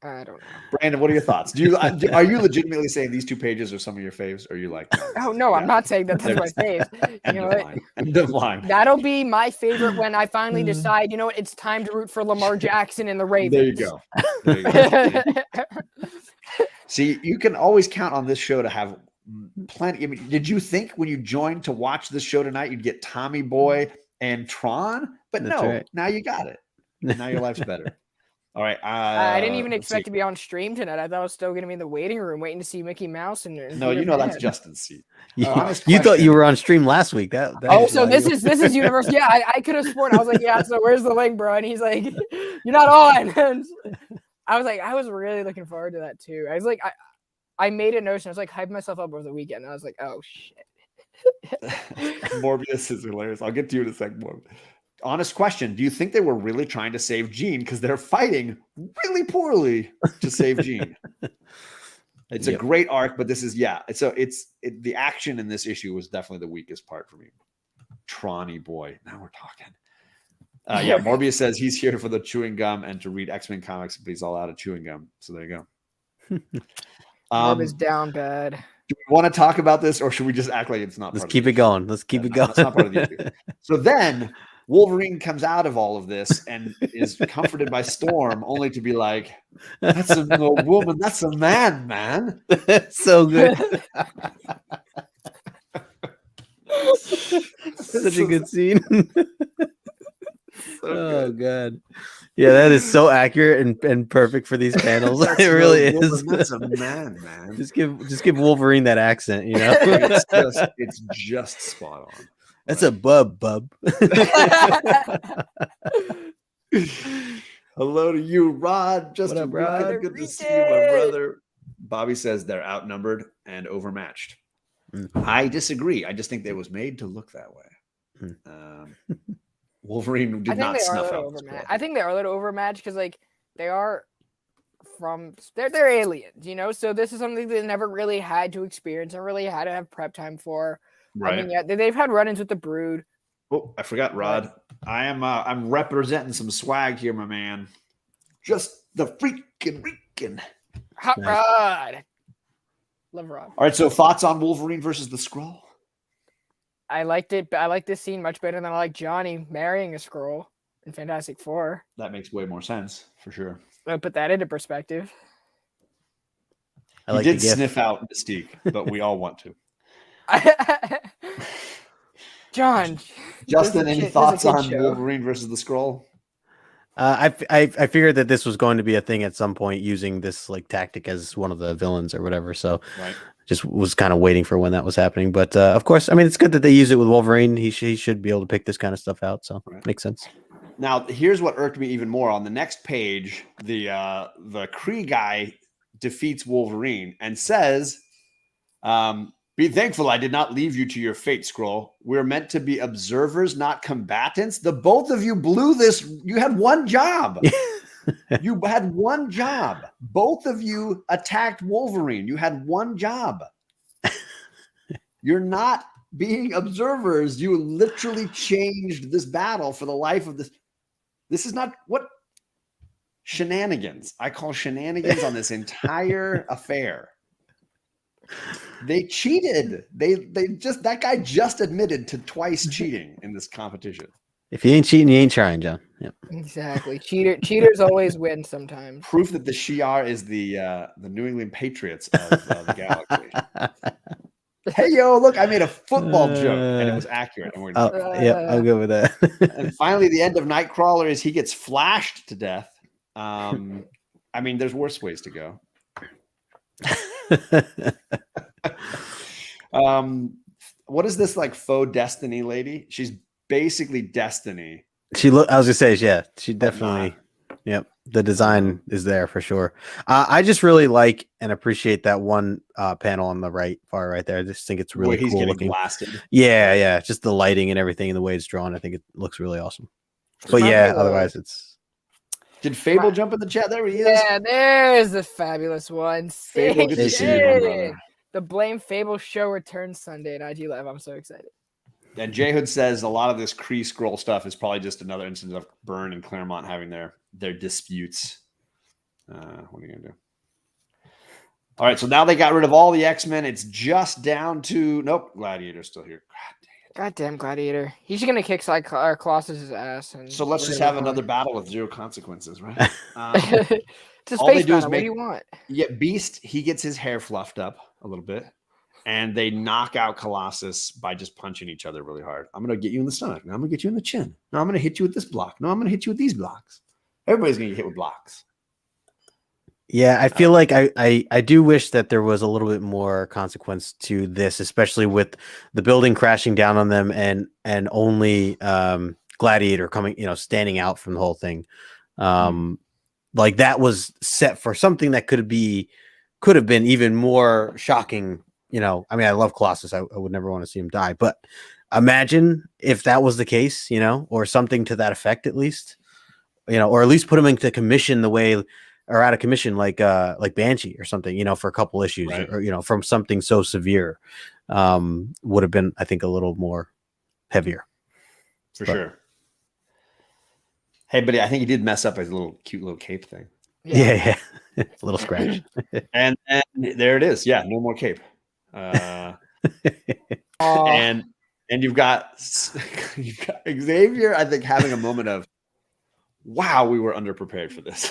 I don't know. Brandon, what are your thoughts? Are you legitimately saying these 2 pages are some of your faves? Or are you like, oh no, I'm not saying that's my fave. You know what? End of line. That'll be my favorite when I finally decide, you know what, it's time to root for Lamar Jackson and the Ravens. There you go. There you go. See, you can always count on this show to have plenty. I mean, did you think when you joined to watch this show tonight, you'd get Tommy Boy and Tron? But that's no, right. Now you got it. Now your life's better. All right. I didn't even expect to be on stream tonight. I thought I was still going to be in the waiting room waiting to see Mickey Mouse. And no, you know that's Justin's seat. You thought you were on stream last week. So this is Universal. Yeah, I could have sworn. I was like, yeah. So where's the link, bro? And he's like, you're not on. And I was like, I was really looking forward to that too. I was like, I made a notion. I was like, hyping myself up over the weekend. And I was like, oh shit. Morbius is hilarious. I'll get to you in a second. Honest question. Do you think they were really trying to save Jean? Because they're fighting really poorly to save Jean. It's a great arc, but this is, the action in this issue was definitely the weakest part for me. Tronny boy. Now we're talking. Morbius says he's here for the chewing gum and to read X-Men comics, but he's all out of chewing gum. So there you go. Morbius down bad. Do we want to talk about this, or should we just act like it's not? Let's keep it going. Let's keep it going. That's not part of the issue. So then Wolverine comes out of all of this and is comforted by Storm, only to be like, "That's no woman. That's a man, man." So good. Such a good scene. Oh god, yeah, that is so accurate and perfect for these panels. It really is. That's a man. Just give Wolverine that accent, you know. It's just spot on. That's a bub. Hello to you, Rod. Just what up, Rod? Good to see you, my brother. Bobby says they're outnumbered and overmatched. I disagree. I just think it was made to look that way. Wolverine did not snuff out. I think they are a little overmatched because, like, they're aliens, you know. So this is something they never really had to experience and really had to have prep time for. Right. I mean, yeah, they've had run-ins with the Brood. Oh, I forgot, Rod. I'm representing some swag here, my man. Just the freaking. Hot Rod. Love Rod. All right, so thoughts on Wolverine versus the Skrull? I liked it, but I like this scene much better than I like Johnny marrying a Skrull in Fantastic Four. That makes way more sense, for sure. I'll put that into perspective. He did sniff out Mystique, but we all want to. John. Justin, any thoughts on Wolverine versus the Skrull? I figured that this was going to be a thing at some point, using this like tactic as one of the villains or whatever. So just was kind of waiting for when that was happening. But of course, I mean, it's good that they use it with Wolverine. He should be able to pick this kind of stuff out. So makes sense. Now, here's what irked me even more. On the next page, the Kree guy defeats Wolverine and says, "Be thankful I did not leave you to your fate, Skrull. We're meant to be observers, not combatants." The both of you blew this. You had one job. You had one job. Both of you attacked Wolverine. You had one job. You're not being observers, you literally changed this battle for the life of this. This is not what shenanigans. I call shenanigans on this entire affair. They cheated. They just, that guy just admitted to twice cheating in this competition. If you ain't cheating, you ain't trying, John. Yep. Exactly. Cheaters always win sometimes. Proof that the Shi'ar is the New England Patriots of the galaxy. Hey, yo, look, I made a football joke, and it was accurate. And yeah, I'll go with that. And finally, the end of Nightcrawler is he gets flashed to death. I mean, there's worse ways to go. What is this like faux Destiny lady? She's basically Destiny. I was gonna say, yeah, she definitely. Yep, the design is there for sure. I just really like and appreciate that one panel on the far right there. I just think it's really cool looking. Blasted. Yeah, just the lighting and everything and the way it's drawn. I think it looks really awesome. But yeah, otherwise it's. Did Fable jump in the chat? There he is. Yeah, there's the fabulous one. Fable, good to see you, my brother. The Blame Fable show returns Sunday at IG Live. I'm so excited. And J Hood says a lot of this Kree scroll stuff is probably just another instance of Byrne and Claremont having their disputes. What are you gonna do? All right, so now they got rid of all the X-Men. It's just down to Gladiator's still here. Goddamn Gladiator. He's gonna kick Colossus's ass. And so let's just have another battle with zero consequences, right? It's a space battle. What do you want? Yeah, Beast, he gets his hair fluffed up a little bit. And they knock out Colossus by just punching each other really hard. I'm going to get you in the stomach. Now I'm going to get you in the chin. Now I'm going to hit you with this block. No, I'm going to hit you with these blocks. Everybody's going to get hit with blocks. Yeah, I feel like I do wish that there was a little bit more consequence to this, especially with the building crashing down on them and only Gladiator coming, standing out from the whole thing. Like that was set for something that could have been even more shocking. I mean, I love Colossus. I would never want to see him die, but imagine if that was the case, or something to that effect, at least, or at least put him into commission or out of commission, like Banshee or something, for a couple issues, right. Or, from something so severe, would have been, I think, a little more heavier. For sure. Hey, buddy, I think he did mess up his cute little cape thing. Yeah. A little scratch. and there it is. Yeah. No more cape. And you've got Xavier, I think, having a moment of, wow, we were underprepared for this.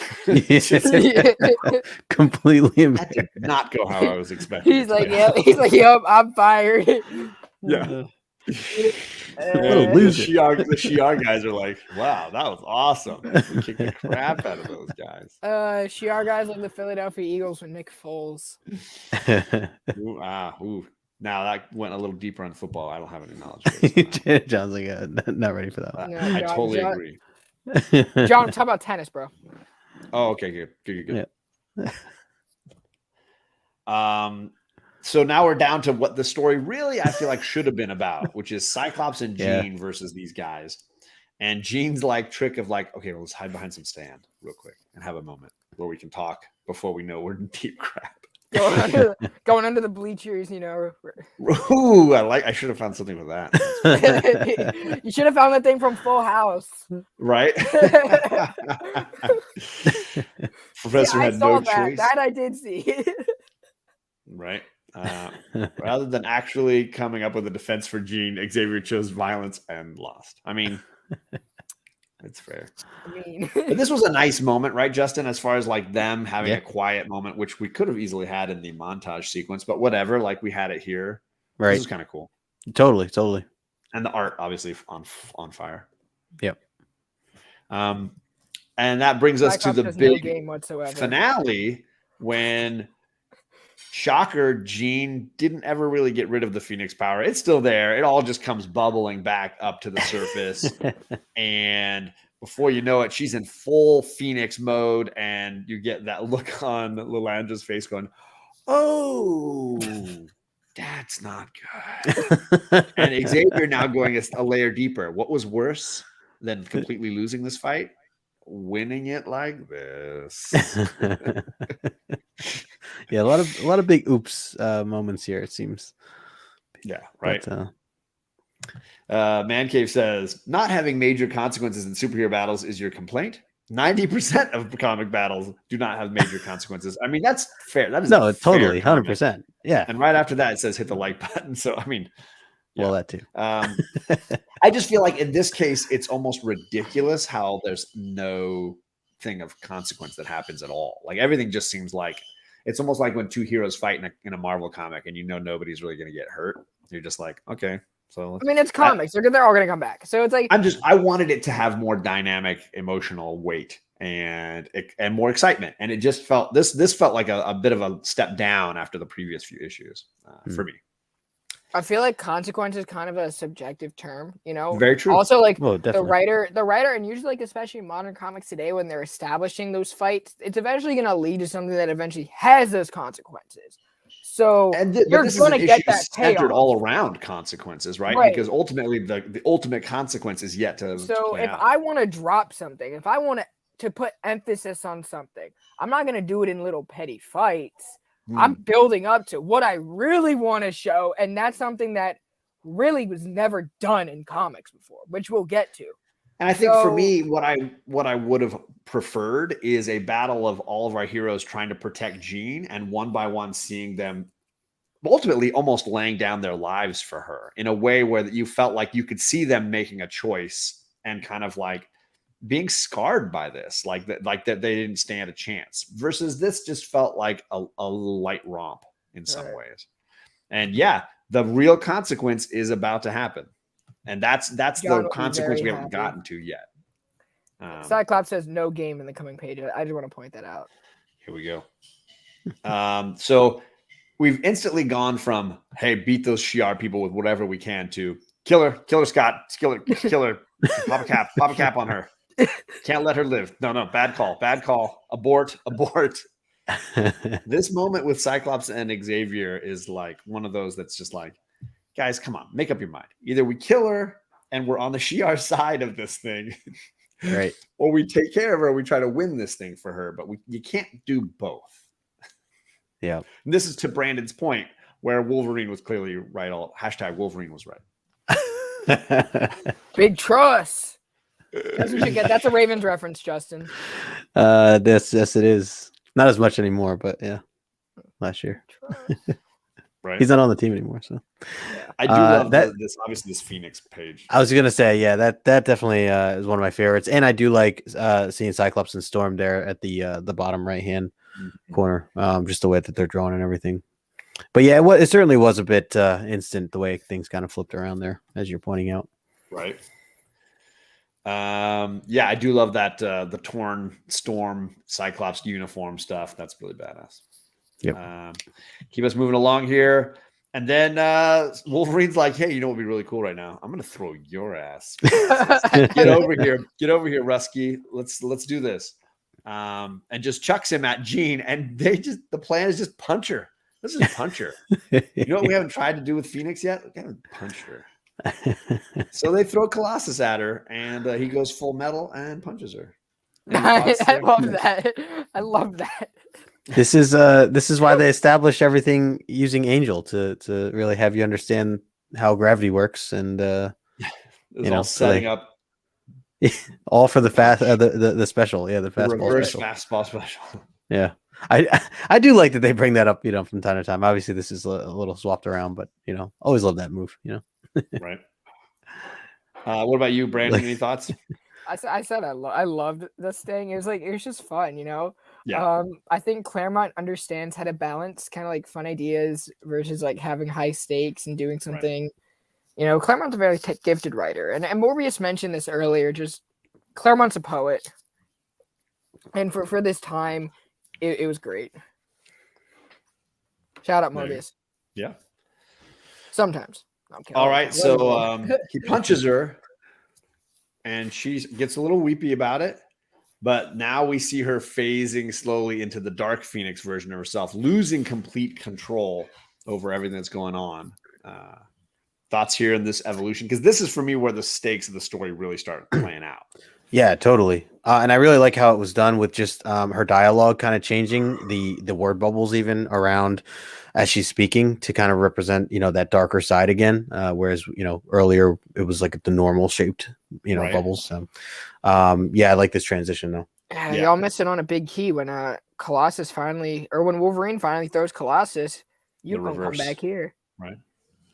Completely. That did not go how I was expecting. He's like, yep, I'm fired. Yeah. The Shi'ar guys are like, wow, that was awesome. We kicked the crap out of those guys. Shi'ar guys like the Philadelphia Eagles with Nick Foles. Ooh. Now that went a little deeper on football. I don't have any knowledge. John's like, not ready for that. I totally agree. John, talk about tennis, bro. Oh, okay, good. Yeah. So now we're down to what the story really, I feel like, should have been about, which is Cyclops and Jean versus these guys. And Jean's trick of okay, well, let's hide behind some stand real quick and have a moment where we can talk before we know we're in deep crap. Going under the bleachers, Ooh, I should have found something with that. You should have found that thing from Full House. Right? Professor had no choice. That I did see. Right. Rather than actually coming up with a defense for Jean, Xavier chose violence and lost. I mean, it's fair. But this was a nice moment, right, Justin? As far as them having a quiet moment, which we could have easily had in the montage sequence, but whatever. We had it here. Right. This is kind of cool. Totally. And the art, obviously, on fire. Yep. And that brings us to the big finale when. Shocker, Jean didn't ever really get rid of the Phoenix power. It's still there. It all just comes bubbling back up to the surface. And before you know it, she's in full Phoenix mode. And you get that look on Lilandra's face going, oh, that's not good. And Xavier now going a layer deeper. What was worse than completely losing this fight? Winning it like this. Yeah, a lot of big oops moments here, it seems. Yeah, right. But, Man Cave says, not having major consequences in superhero battles is your complaint. 90% of comic battles do not have major consequences. I mean, that's fair. That is No, a totally, fair comment. 100%. Yeah. And right after that, it says hit the like button. So, I mean, yeah. Well, that too. I just feel like in this case, it's almost ridiculous how there's no thing of consequence that happens at all. Like everything just seems like it's almost like when two heroes fight in a Marvel comic and you know nobody's really going to get hurt. You're just like, okay. So I mean, it's comics. They're all going to come back. So it's like I wanted it to have more dynamic, emotional weight and more excitement. And it just felt this felt like a bit of a step down after the previous few issues for me. I feel like consequence is kind of a subjective term, you know. Very true. Also, like Well, the writer, and usually, like especially modern comics today, when they're establishing those fights, it's eventually going to lead to something that eventually has those consequences. So you're going to get that centered all around consequences, right? Because ultimately, the ultimate consequence is yet to. So if I want to drop something, if I want to put emphasis on something, I'm not going to do it in little petty fights. I'm building up to what I really want to show, and that's something that really was never done in comics before, which we'll get to. And I think for me, what I would have preferred is a battle of all of our heroes trying to protect Jean, and one by one seeing them ultimately almost laying down their lives for her in a way where you felt like you could see them making a choice and kind of like being scarred by this, like that they didn't stand a chance. Versus this just felt like a little light romp in some ways. And yeah, the real consequence is about to happen. And that's the consequence we haven't gotten to yet. Cyclops says no game in the coming page. I just want to point that out. Here we go. So we've instantly gone from, hey, beat those Shi'ar people with whatever we can to kill her, Scott, kill her, pop a cap on her. Can't let her live. No, bad call. Abort. This moment with Cyclops and Xavier is like one of those that's just like, guys, come on, make up your mind. Either we kill her and we're on the Shi'ar side of this thing, right? Or we take care of her. We try to win this thing for her, but you can't do both. Yeah. And this is to Brandon's point where Wolverine was clearly right. Hashtag Wolverine was right. Big trust. That's a Ravens reference, Justin. Yes, it is. Not as much anymore, but yeah, last year. Right. He's not on the team anymore, so I do love this Phoenix page. I was gonna say, yeah, that definitely is one of my favorites, and I do like seeing Cyclops and Storm there at the bottom right hand corner, just the way that they're drawn and everything. But yeah, it certainly was a bit instant the way things kind of flipped around there, as you're pointing out. Right. Yeah, I do love that the torn Storm Cyclops uniform stuff. That's really badass. Yep. Keep us moving along here. And then Wolverine's like, hey, you know what would be really cool right now? I'm gonna throw your ass. Get over here, Rusky. Let's do this. And just chucks him at Jean, and the plan is just punch her. Let's just punch her. You know what we haven't tried to do with Phoenix yet? We haven't punched her. So they throw Colossus at her, and he goes full metal and punches her. I love that. This is why they establish everything using Angel to really have you understand how gravity works, and setting up all for the fast the special, the fastball special. Yeah, I do like that they bring that up, from time to time. Obviously, this is a little swapped around, but always love that move. Right. What about you, Brandon? Any thoughts? I said I loved this thing. It was just fun, Yeah. I think Claremont understands how to balance kind of like fun ideas versus like having high stakes and doing something. Right. Claremont's a very gifted writer, and Morbius mentioned this earlier. Just Claremont's a poet, and for this time, it was great. Shout out Morbius. Yeah. Sometimes. All right, so he punches her, and she gets a little weepy about it. But now we see her phasing slowly into the Dark Phoenix version of herself, losing complete control over everything that's going on. Thoughts here in this evolution? Because this is, for me, where the stakes of the story really start playing out. Yeah, totally. And I really like how it was done with just her dialogue kind of changing the word bubbles even around as she's speaking to kind of represent, that darker side again. Whereas, earlier it was like the normal shaped, Right. bubbles. So, yeah, I like this transition though. Yeah, Yeah. y'all missing on a big key when Colossus when Wolverine finally throws Colossus. You The gonna come reverse. back here, Right.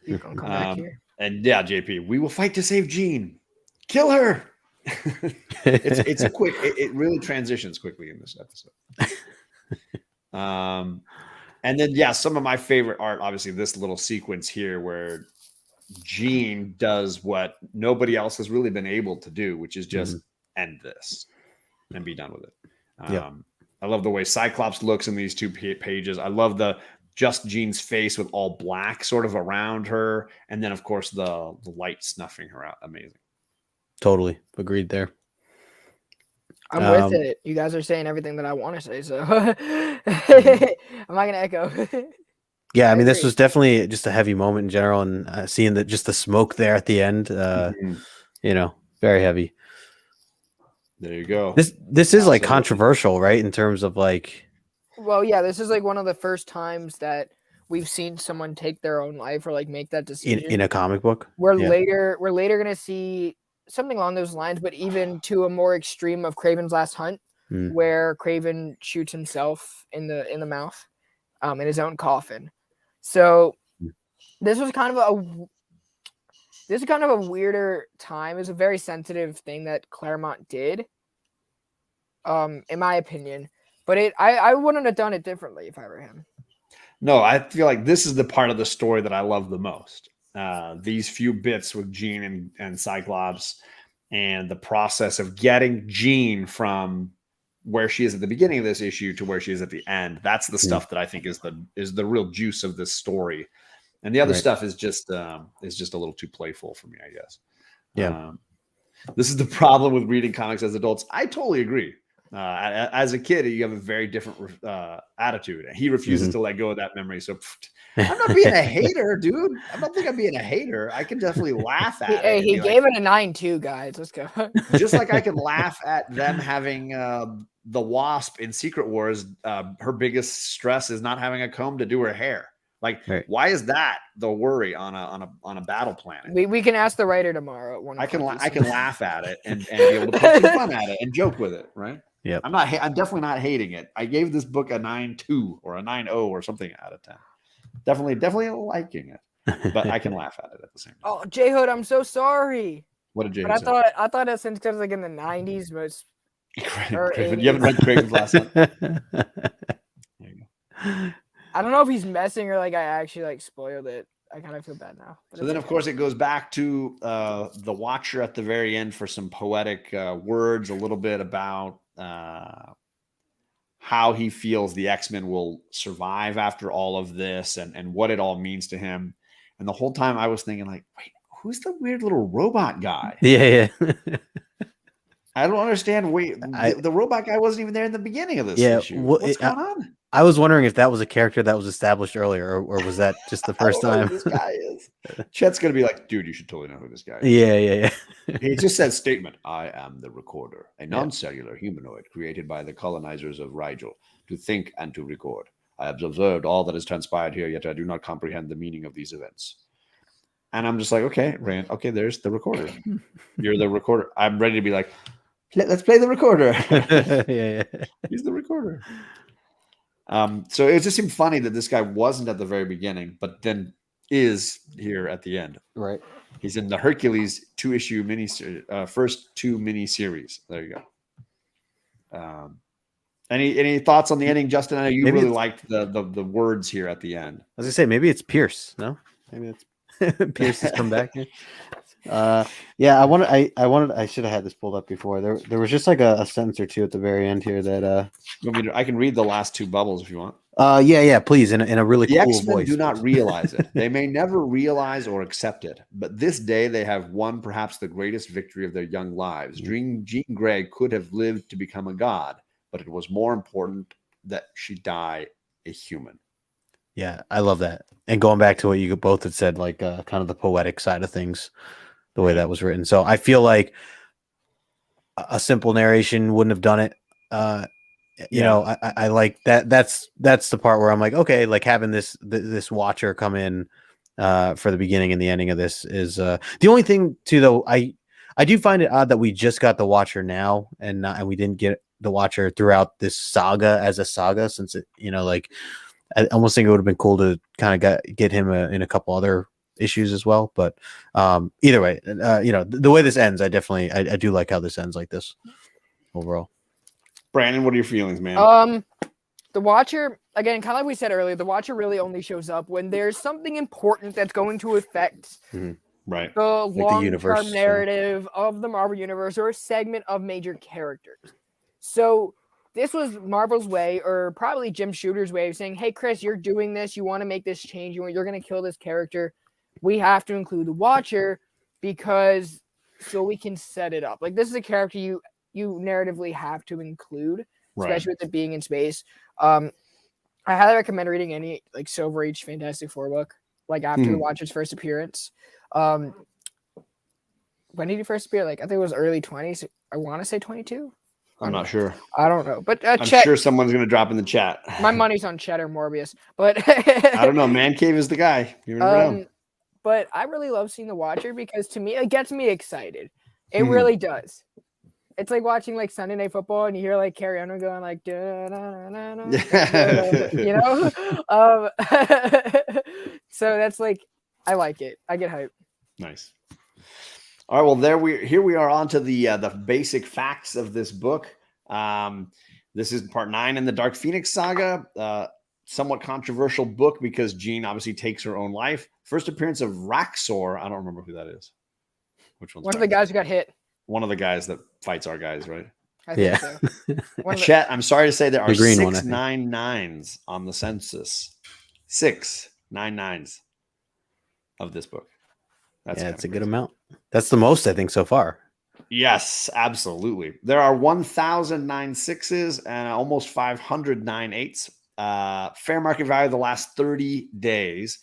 You gonna come back here. And yeah, JP, we will fight to save Jean. Kill her. It's a quick. It really transitions quickly in this episode. And then yeah, some of my favorite art, obviously, this little sequence here where Jean does what nobody else has really been able to do, which is just end this and be done with it. I love the way Cyclops looks in these two pages. I love just Jean's face with all black sort of around her, and then of course the light snuffing her out. Amazing. Totally agreed there. I'm with it. You guys are saying everything that I want to say, so I'm not gonna echo. Yeah, I mean, this was definitely just a heavy moment in general, and seeing that just the smoke there at the end, very heavy. There you go. This is like controversial, right? In terms of like, well, yeah, this is like one of the first times that we've seen someone take their own life or like make that decision in a comic book. We're later gonna see something along those lines, but even to a more extreme of Kraven's Last Hunt, where Kraven shoots himself in the mouth, in his own coffin. So this was kind of a weirder time. It's a very sensitive thing that Claremont did, in my opinion. But I wouldn't have done it differently if I were him. No, I feel like this is the part of the story that I love the most. These few bits with Jean and Cyclops, and the process of getting Jean from where she is at the beginning of this issue to where she is at the end. That's the stuff that I think is the real juice of this story. And the other stuff is just a little too playful for me, I guess. Yeah. This is the problem with reading comics as adults. I totally agree. As a kid, you have a very different attitude. He refuses to let go of that memory. So I'm not being a hater, dude. I don't think I'm being a hater. I can definitely laugh at it. He gave it a 9.2, guys. Let's go. Just like I can laugh at them having the Wasp in Secret Wars. Her biggest stress is not having a comb to do her hair. Like, why is that the worry on a battle planet? We can ask the writer tomorrow at 1 o'clock. I can laugh at it and be able to poke some fun at it and joke with it, right? Yeah, I'm definitely not hating it. I gave this book a 9.2 or a 9.0 or something out of 10. Definitely liking it, but I can laugh at it at the same time. Oh, J Hood, I'm so sorry. What did J Hood say? I thought it since because like in the 90s, but you haven't read Kraven's Last Hunt? There you go. I don't know if he's messing or like I actually like spoiled it. I kind of feel bad now. So then, of course, it goes back to the Watcher at the very end for some poetic words, a little bit about how he feels the X-Men will survive after all of this and what it all means to him. And the whole time I was thinking, like, wait, who's the weird little robot guy? Yeah. I don't understand. Wait, the robot guy wasn't even there in the beginting of this issue. What's going on? I was wondering if that was a character that was established earlier, or was that just the first time? Who this guy is. Chett's gonna be like, dude, you should totally know who this guy is. Yeah. He just says statement. I am the Recorder, a non-cellular humanoid created by the colonizers of Rigel to think and to record. I have observed all that has transpired here, yet I do not comprehend the meaning of these events. And I'm just like, okay, Rand, okay, there's the Recorder. You're the Recorder. I'm ready to be like, let's play the Recorder. Yeah. He's the Recorder. So it just seemed funny that this guy wasn't at the very beginning, but then is here at the end. Right. He's in the Hercules 2-issue first 2 mini-series. There you go. Any thoughts on the ending, Justin? I know you really liked the words here at the end. I was gonna say maybe it's Pierce. No, maybe it's Pierce has come back here. Yeah, I should have had this pulled up before. There was just like a sentence or two at the very end here that I can read the last 2 bubbles if you want. Yeah, please, in a really cool X-Men voice. do not realize it. They may never realize or accept it, but this day they have won perhaps the greatest victory of their young lives. Jean Grey could have lived to become a god, but it was more important that she die a human. Yeah, I love that. And going back to what you both had said, like kind of the poetic side of things, the way that was written. So I feel like a simple narration wouldn't have done it. You know, I like that. That's the part where I'm like, okay, like having this Watcher come in for the beginning and the ending of this is the only thing too, though. I do find it odd that we just got the Watcher now and we didn't get the Watcher throughout this saga as a saga, since it, you know, like I almost think it would have been cool to kind of get him in a couple other issues as well. But either way, you know, the way this ends, I do like how this ends like this overall. Brandon, what are your feelings, man? The Watcher, again, kind of like we said earlier, the Watcher really only shows up when there's something important that's going to affect right the like long-term narrative of the Marvel Universe or a segment of major characters. So this was Marvel's way, or probably Jim Shooter's way of saying, hey, Chris, you're doing this. You want to make this change. You're going to kill this character. We have to include the Watcher because so we can set it up. Like, this is a character you narratively have to include, especially with it being in space. I highly recommend reading any like Silver Age Fantastic Four book, like after the Watcher's first appearance. When did he first appear? Like, I think it was early 20s. I want to say 22. I'm not sure. I don't know, but I'm sure someone's going to drop in the chat. My money's on Chett or Morbius, but I don't know. Man Cave is the guy. You never know. But I really love seeing the Watcher because to me, it gets me excited. It really does. It's like watching like Sunday Night Football and you hear like Carrie Underwood going like, you know? So that's like, I like it. I get hyped. Nice. All right. Well, here we are on to the basic facts of this book. This is part 9 in the Dark Phoenix saga. Somewhat controversial book because Jean obviously takes her own life. First appearance of Raxor. I don't remember who that is. Which one's one of the guys who got hit? One of the guys that fights our guys, right? I think so. Chet, I'm sorry to say there are the green 6 9/9s on the census. 6 9/9s of this book. That's a good amount. That's the most, I think, so far. Yes, absolutely. There are 1,009 6s and almost 500 9/8s. Fair market value the last 30 days.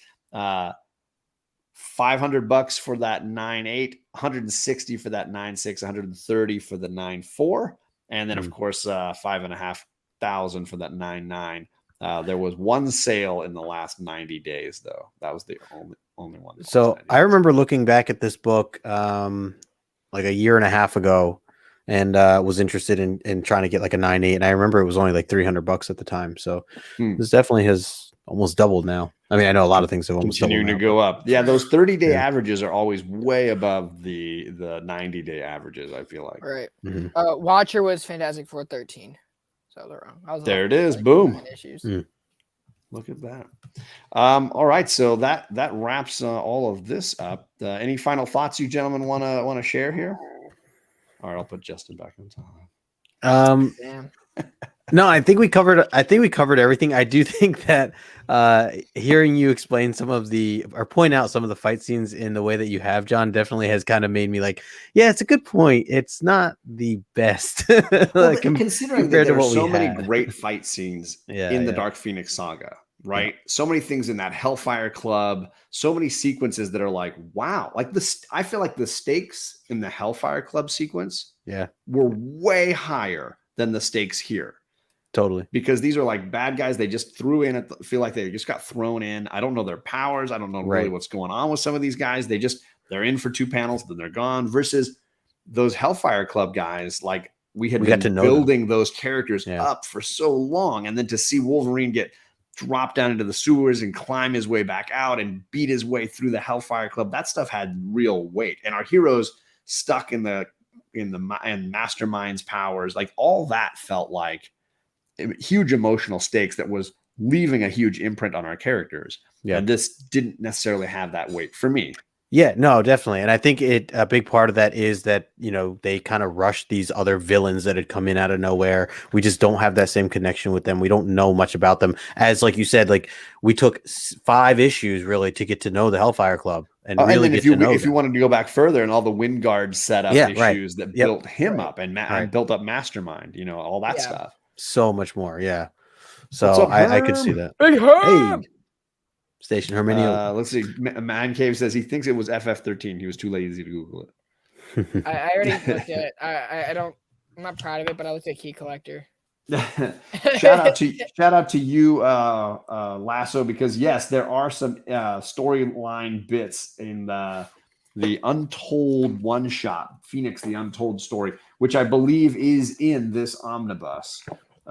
$500 for that 9/8, 160 for that 9/6, 130 for the 9/4, and then of course $5,500 for that 9/9. There was one sale in the last 90 days, though. That was the only one. So I remember looking back at this book like a year and a half ago, and was interested in trying to get like a 9/8, and I remember it was only like $300 at the time. So this definitely has almost doubled now. I mean, I know a lot of things have almost continuing to go up. Yeah, those 30-day averages are always way above the 90-day averages, I feel like. Right. Watcher was Fantastic Four 13. So I was wrong. There it is. Boom. Look at that. All right. So that wraps all of this up. Any final thoughts you gentlemen want to share here? All right, I'll put Justin back on top. No, I think we covered everything. I do think that hearing you explain point out some of the fight scenes in the way that you have, John, definitely has kind of made me like, yeah, it's a good point. It's not the best. Considering that there are so many great fight scenes in the Dark Phoenix saga, right? So many things in that Hellfire Club, so many sequences that are like, wow. Like I feel like the stakes in the Hellfire Club sequence were way higher than the stakes here. Totally. Because these are like bad guys. They just threw in, feel like they just got thrown in. I don't know their powers. I don't know really what's going on with some of these guys. They're in for 2 panels, then they're gone, versus those Hellfire Club guys. Like we had been building those characters up for so long. And then to see Wolverine get dropped down into the sewers and climb his way back out and beat his way through the Hellfire Club, that stuff had real weight. And our heroes stuck in Mastermind's powers, like all that felt like huge emotional stakes that was leaving a huge imprint on our characters. Yeah. And this didn't necessarily have that weight for me. Yeah, no, definitely. And I think a big part of that is that, they kind of rushed these other villains that had come in out of nowhere. We just don't have that same connection with them. We don't know much about them. As like you said, like we took 5 issues really to get to know the Hellfire Club and really get to know them. If you wanted to go back further and all the Wingard setup issues that built him up and built up Mastermind, all that stuff. So much more, yeah. So I could see that. Hey, Station Herminio. Let's see. Man Cave says he thinks it was FF13. He was too lazy to Google it. I already looked at it. I don't I'm not proud of it, but I looked at Key Collector. shout out to you, Lasso, because yes, there are some storyline bits in the Untold one shot, Phoenix, the Untold story, which I believe is in this omnibus.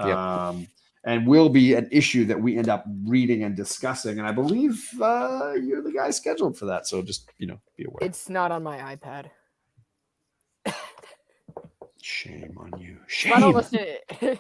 Yep. And will be an issue that we end up reading and discussing. And I believe you're the guy scheduled for that. So just, be aware. It's not on my iPad. Shame on you. I don't Shame. listen.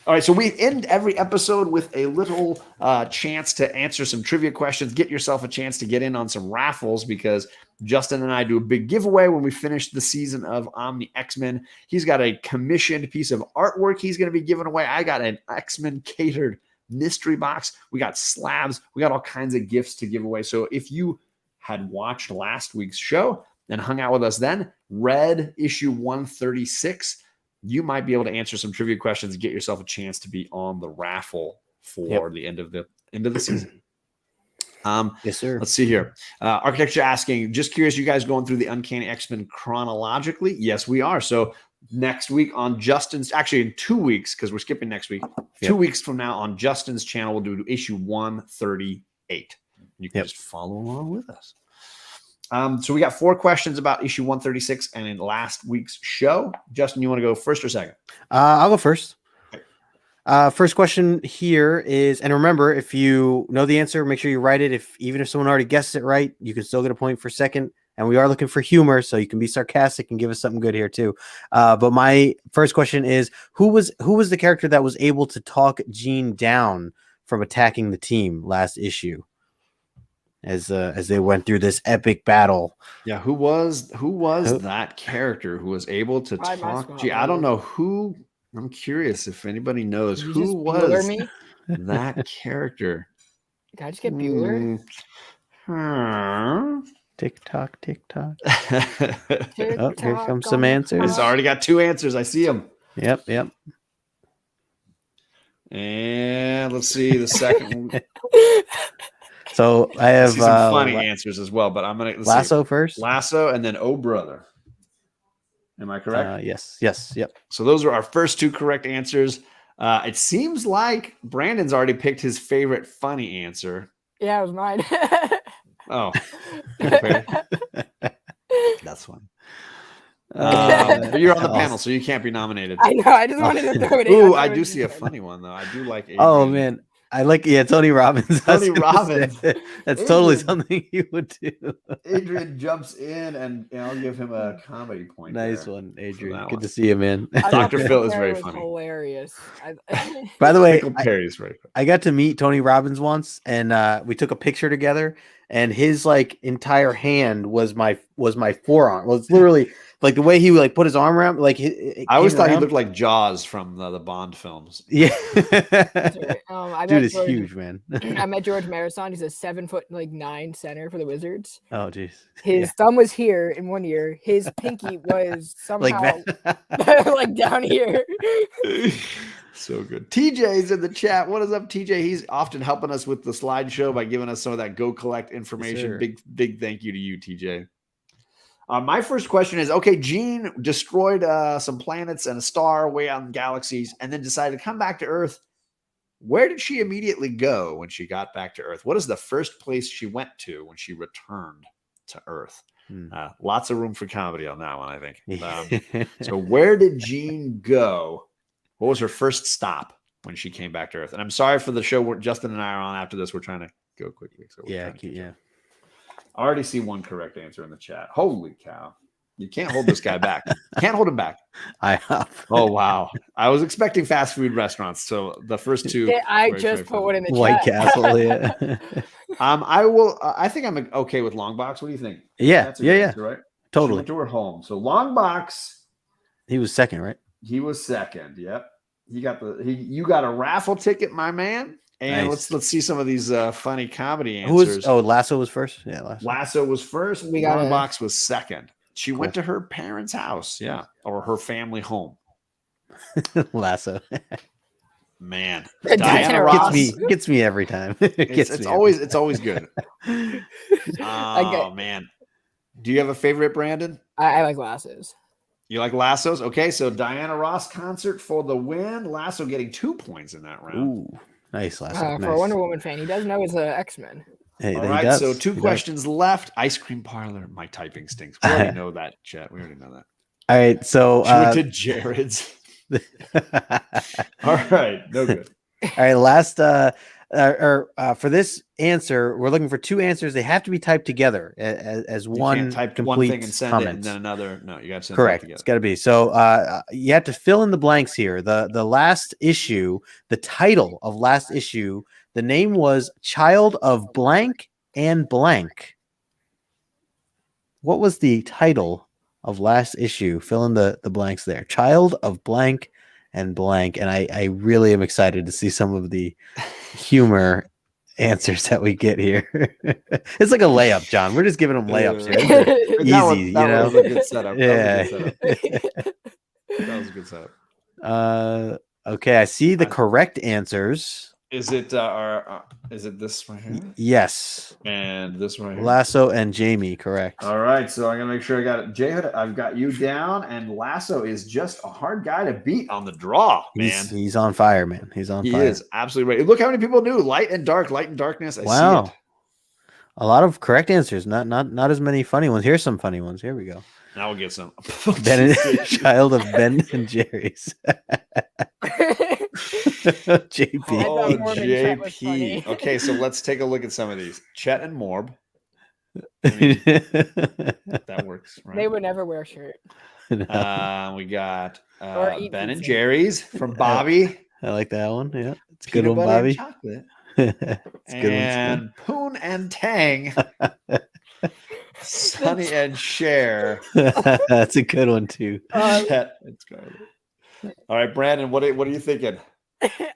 All right, so we end every episode with a little chance to answer some trivia questions. Get yourself a chance to get in on some raffles because Justin and I do a big giveaway when we finish the season of Omni X-Men. He's got a commissioned piece of artwork he's going to be giving away. I got an X-Men catered mystery box. We got slabs. We got all kinds of gifts to give away. So if you had watched last week's show and hung out with us then, read issue 136, you might be able to answer some trivia questions and get yourself a chance to be on the raffle for the end of the season. Yes, sir. Let's see here. Architecture asking, just curious, you guys going through the Uncanny X-Men chronologically? Yes, we are. So next week on Justin's, actually in 2 weeks, because we're skipping next week, 2 weeks from now on Justin's channel, we'll do issue 138. You can just follow along with us. So we got 4 questions about issue 136 and in last week's show. Justin, you want to go first or second? I'll go first. First question here is, and remember, if you know the answer, make sure you write it. Even if someone already guessed it right, you can still get a point for second. And we are looking for humor, so you can be sarcastic and give us something good here too. But my first question is, who was the character that was able to talk Jean down from attacking the team last issue? As they went through this epic battle. Yeah, who was that character who was able to talk? Gee, I don't know who. I'm curious if anybody knows who was that character. Did I just get Bueller? Tick tock, tick tock. Oh, here comes some answers. It's already got 2 answers. I see them. Yep. And let's see the second one. So I have some funny answers as well, but I'm gonna Lasso first. Lasso, and then Oh Brother. Am I correct? Yes. Yep. So those are our first 2 correct answers. It seems like Brandon's already picked his favorite funny answer. Yeah, it was mine. Oh, okay. That's fun. But you're on the panel, so you can't be nominated. I know. I just wanted to throw it in. Ooh, I do see a funny one though. I do like. Adrian. Oh man, I like Tony Robbins. Tony Robbins. That's Adrian, totally something you would do. Adrian jumps in, and I'll give him a comedy point. Nice one, Adrian. Good one. to see you, man. Dr. Phil is very funny. Hilarious. By the way, Perry is very funny. I got to meet Tony Robbins once, and we took a picture together. And his entire hand was my forearm. Well, it's literally like the way he would put his arm around. I always thought he looked like Jaws from the Bond films. Yeah, Dude, it's huge, man. I met George Marathon. He's a 7'9" center for the Wizards. Oh, geez. His thumb was here in 1 year. His pinky was somehow like down here. So good. TJ's in the chat. What is up, TJ? He's often helping us with the slideshow by giving us some of that Go Collect information. Yes, big thank you to you, TJ. My first question is, okay, Jean destroyed some planets and a star way out in galaxies and then decided to come back to Earth. Where did she immediately go when she got back to Earth? What is the first place she went to when she returned to Earth? Lots of room for comedy on that one, I think. So where did Jean go? What was her first stop when she came back to Earth? And I'm sorry for the show where Justin and I are on after this. We're trying to go quickly. So yeah. I already see one correct answer in the chat. Holy cow. You can't hold this guy back. Can't hold him back. I have. Oh, wow. I was expecting fast food restaurants. So the first 2. I just put one in the White chat. Castle, yeah. I think I'm okay with Longbox. What do you think? Yeah. Answer, right? Totally. She went to her home. So Longbox. He was second, right? He was second. Yep. You got a raffle ticket, my man. And nice. let's see some of these funny comedy answers. Lasso was first? Yeah, Lasso was first. Longbox was second. She went to her parents' house, or her family home. Lasso. Man. Diana Ross gets me every time. It's always good. Oh man. Do you have a favorite, Brandon? I like Lassos. You like Lassos? Okay, so Diana Ross concert for the win. Lasso getting 2 points in that round. Ooh, nice Lasso. For a Nice. Wonder Woman fan, he does know his X-Men. Hey, All he right, does. so 2 He questions left. Ice cream parlor. My typing stinks. We already know that, Chet. We already know that. All right, so She went to Jared's. All right, no good. All right, last for this answer, we're looking for 2 answers. They have to be typed together as You one can't type complete one thing and send comment. it, and then another. No, you got to send Correct. it It's together. got to be. So you have to fill in the blanks here. The last issue, the title of last issue, the name was Child of Blank and Blank. What was the title of last issue? Fill in the blanks there. Child of Blank and Blank. And I really am excited to see some of the humor answers that we get here. It's like a layup, John. We're just giving them layups here. These are easy, That was you know. a good setup. Yeah. That was a good setup. Okay, I see the correct answers. Is it is it this right here? Yes. And this right here? Lasso and Jamie, correct. All right, so I'm gonna make sure I got it. J Hood, I've got you down, and Lasso is just a hard guy to beat on the draw, man. He's on fire, man. He's on He fire. is absolutely right. Look how many people knew light and dark, light and darkness. I Wow. see it. A lot of correct answers. Not as many funny ones. Here's some funny ones. Here we go. Now we'll get some. Ben and, Child of Ben and Jerry's. JP. Oh, Morb and Chet was funny. JP. Okay, so let's take a look at some of these. Chet and Morb. That works, right? They would never wear a shirt. We got Or eat Ben and pizza. Jerry's from Bobby. I like that one. Yeah, it's a good Peanut one, butter Bobby. and chocolate. It's a good one. And Poon and Tang. Sonny and Cher. That's a good one too. Chet and Scarlet. All right, Brandon, what are you thinking?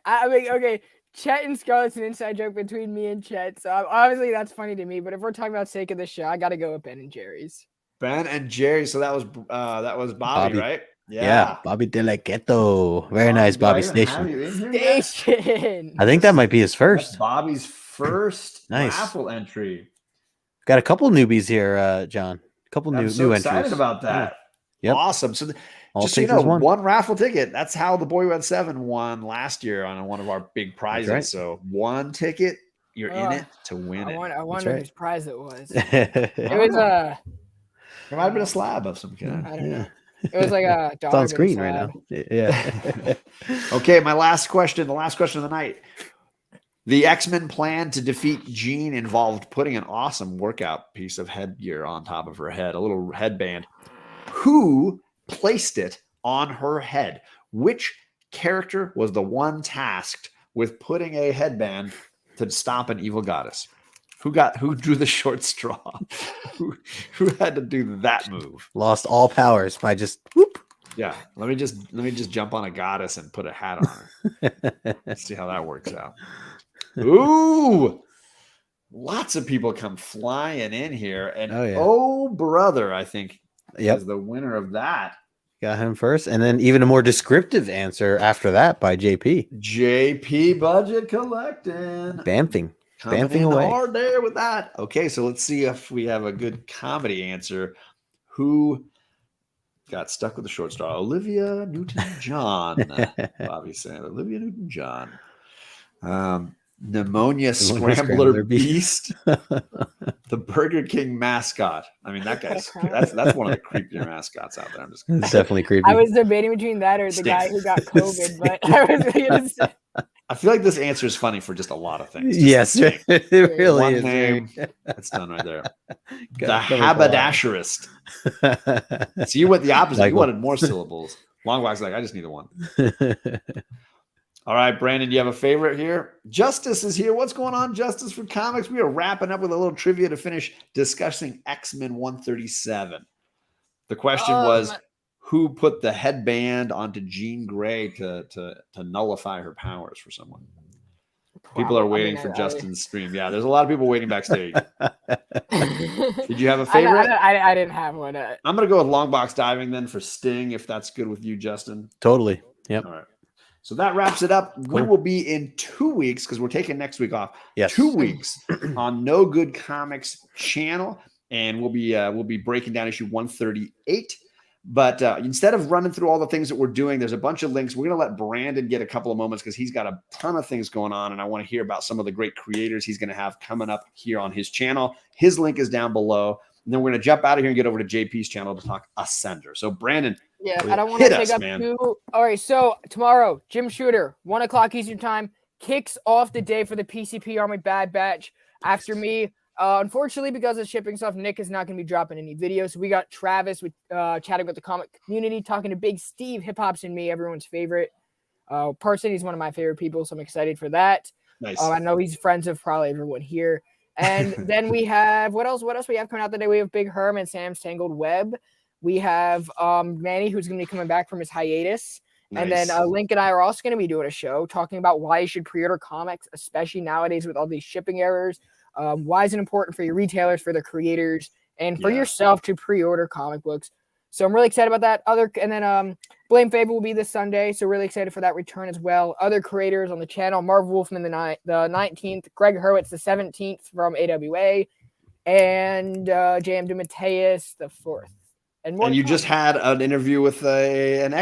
I mean, okay, Chet and Scarlett's an inside joke between me and Chet, so obviously that's funny to me. But if we're talking about sake of the show, I got to go with Ben and Jerry's. Ben and Jerry. So that was Bobby, Bobby. right? Yeah, Bobby De La Ghetto. Very nice, Do I Bobby even have Station. you in here yet? Station. I think that might be his That's first. Bobby's first Nice. raffle entry. Got a couple newbies here, John. A couple I'm new so new excited entries. about that. Yep. Awesome. So All just so you takers know, one. one raffle ticket. That's how the Boy Who Had 7 won last year on one of our big prizes. right. So one ticket, you're in it to win it. I wonder right. whose prize it was. It It was There might have been a slab of some kind. I don't know. It was like a It's on screen right now. Yeah. Okay, my last question, the last question of the night. The X-Men plan to defeat Jean involved putting an awesome workout piece of headgear on top of her head, a little headband. Who placed it on her head? Which character was the one tasked with putting a headband to stop an evil goddess? Who drew the short straw? who had to do that move? Lost all powers by just whoop. Yeah, let me just jump on a goddess and put a hat on her. Let's see how that works out. Ooh, lots of people come flying in here, and Oh, yeah. brother, I think Yep. is the winner of that. Got him first, and then even a more descriptive answer after that by JP. JP budget collecting, Bamfing. coming Bamfing in away. hard there with that. Okay, so let's see if we have a good comedy answer. Who got stuck with the short straw? Olivia Newton-John. Bobby saying Olivia Newton-John. Pneumonia Scrambler Beast. The Burger King mascot. I mean, that guy's that's one of the creepier mascots out there. I'm just It's definitely creepy. I was debating between that or the guy who got COVID, but I was gonna say I feel like this answer is funny for just a lot of things. Just Yes, the name. it really One is. name. That's done right there. The Got it covered haberdasherist. So you went the opposite. Like You one. wanted more syllables. Longbox like, I just need the one. All right, Brandon, do you have a favorite here? Justice is here. What's going on, Justice, for comics? We are wrapping up with a little trivia to finish discussing X-Men 137. The question was, who put the headband onto Jean Grey to nullify her powers for someone? People are waiting for Justin's stream. Yeah, there's a lot of people waiting backstage. Did you have a favorite? I didn't have one. I'm going to go with long box diving then for Sting, if that's good with you, Justin. Totally. Yep. All right. So that wraps it up. We Cool. will be in 2 weeks because we're taking next week off. Yes. 2 weeks on No Good Comics channel, and we'll be breaking down issue 138. But instead of running through all the things that we're doing, there's a bunch of links. We're going to let Brandon get a couple of moments because he's got a ton of things going on. And I want to hear about some of the great creators he's going to have coming up here on his channel. His link is down below. And then we're going to jump out of here and get over to JP's channel to talk Ascender. So Brandon, yeah, I don't want to take up too. All right, so tomorrow, Jim Shooter, 1 o'clock Eastern time, kicks off the day for the PCP Army Bad Batch. After me, unfortunately, because of shipping stuff, Nick is not going to be dropping any videos. So we got Travis with chatting with the comic community, talking to Big Steve, Hip Hop's and me, everyone's favorite person. He's one of my favorite people, so I'm excited for that. Nice. I know he's friends of probably everyone here. And then we have what else we have coming out today? We have Big Herm and Sam's Tangled Web. We have Manny, who's going to be coming back from his hiatus. Nice. And then Link and I are also going to be doing a show talking about why you should pre-order comics, especially nowadays with all these shipping errors. Why is it important for your retailers, for the creators, and for yourself to pre-order comic books? So I'm really excited about that. And then Blame Favor will be this Sunday, so really excited for that return as well. Other creators on the channel: Marv Wolfman the 19th, Greg Hurwitz the 17th from AWA, and J.M. DeMatteis the 4th. And you just had an interview with an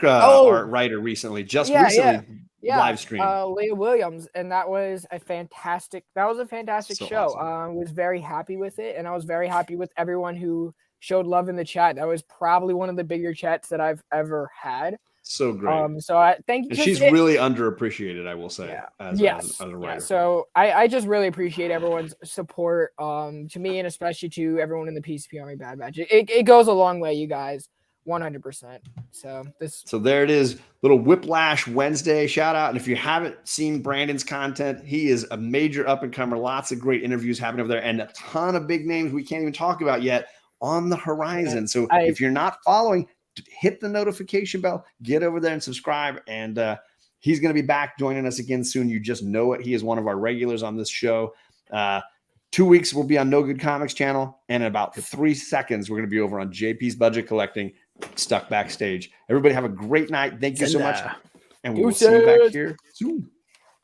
art writer recently, recently. Yeah, live stream. Leah Williams, and that was a fantastic so show. Awesome. Was very happy with it, and I was very happy with everyone who showed love in the chat. That was probably one of the bigger chats that I've ever had. So great. So I thank you. And she's really underappreciated, I will say. As a writer. Yeah. So I just really appreciate everyone's support to me, and especially to everyone in the PCP Army Bad Batch. It goes a long way, you guys. 100%. So there it is, little Whiplash Wednesday shout out. And if you haven't seen Brandon's content, he is a major up and comer. Lots of great interviews happening over there, and a ton of big names we can't even talk about yet on the horizon. So if you're not following, hit the notification bell, get over there and subscribe. And he's going to be back joining us again soon. You just know it. He is one of our regulars on this show. 2 weeks we'll be on KnowGood Comics channel, and in about 3 seconds we're going to be over on JP's Budget Collecting, Stuck Backstage. Everybody have a great night. Thank you so much, and we will see you back here soon.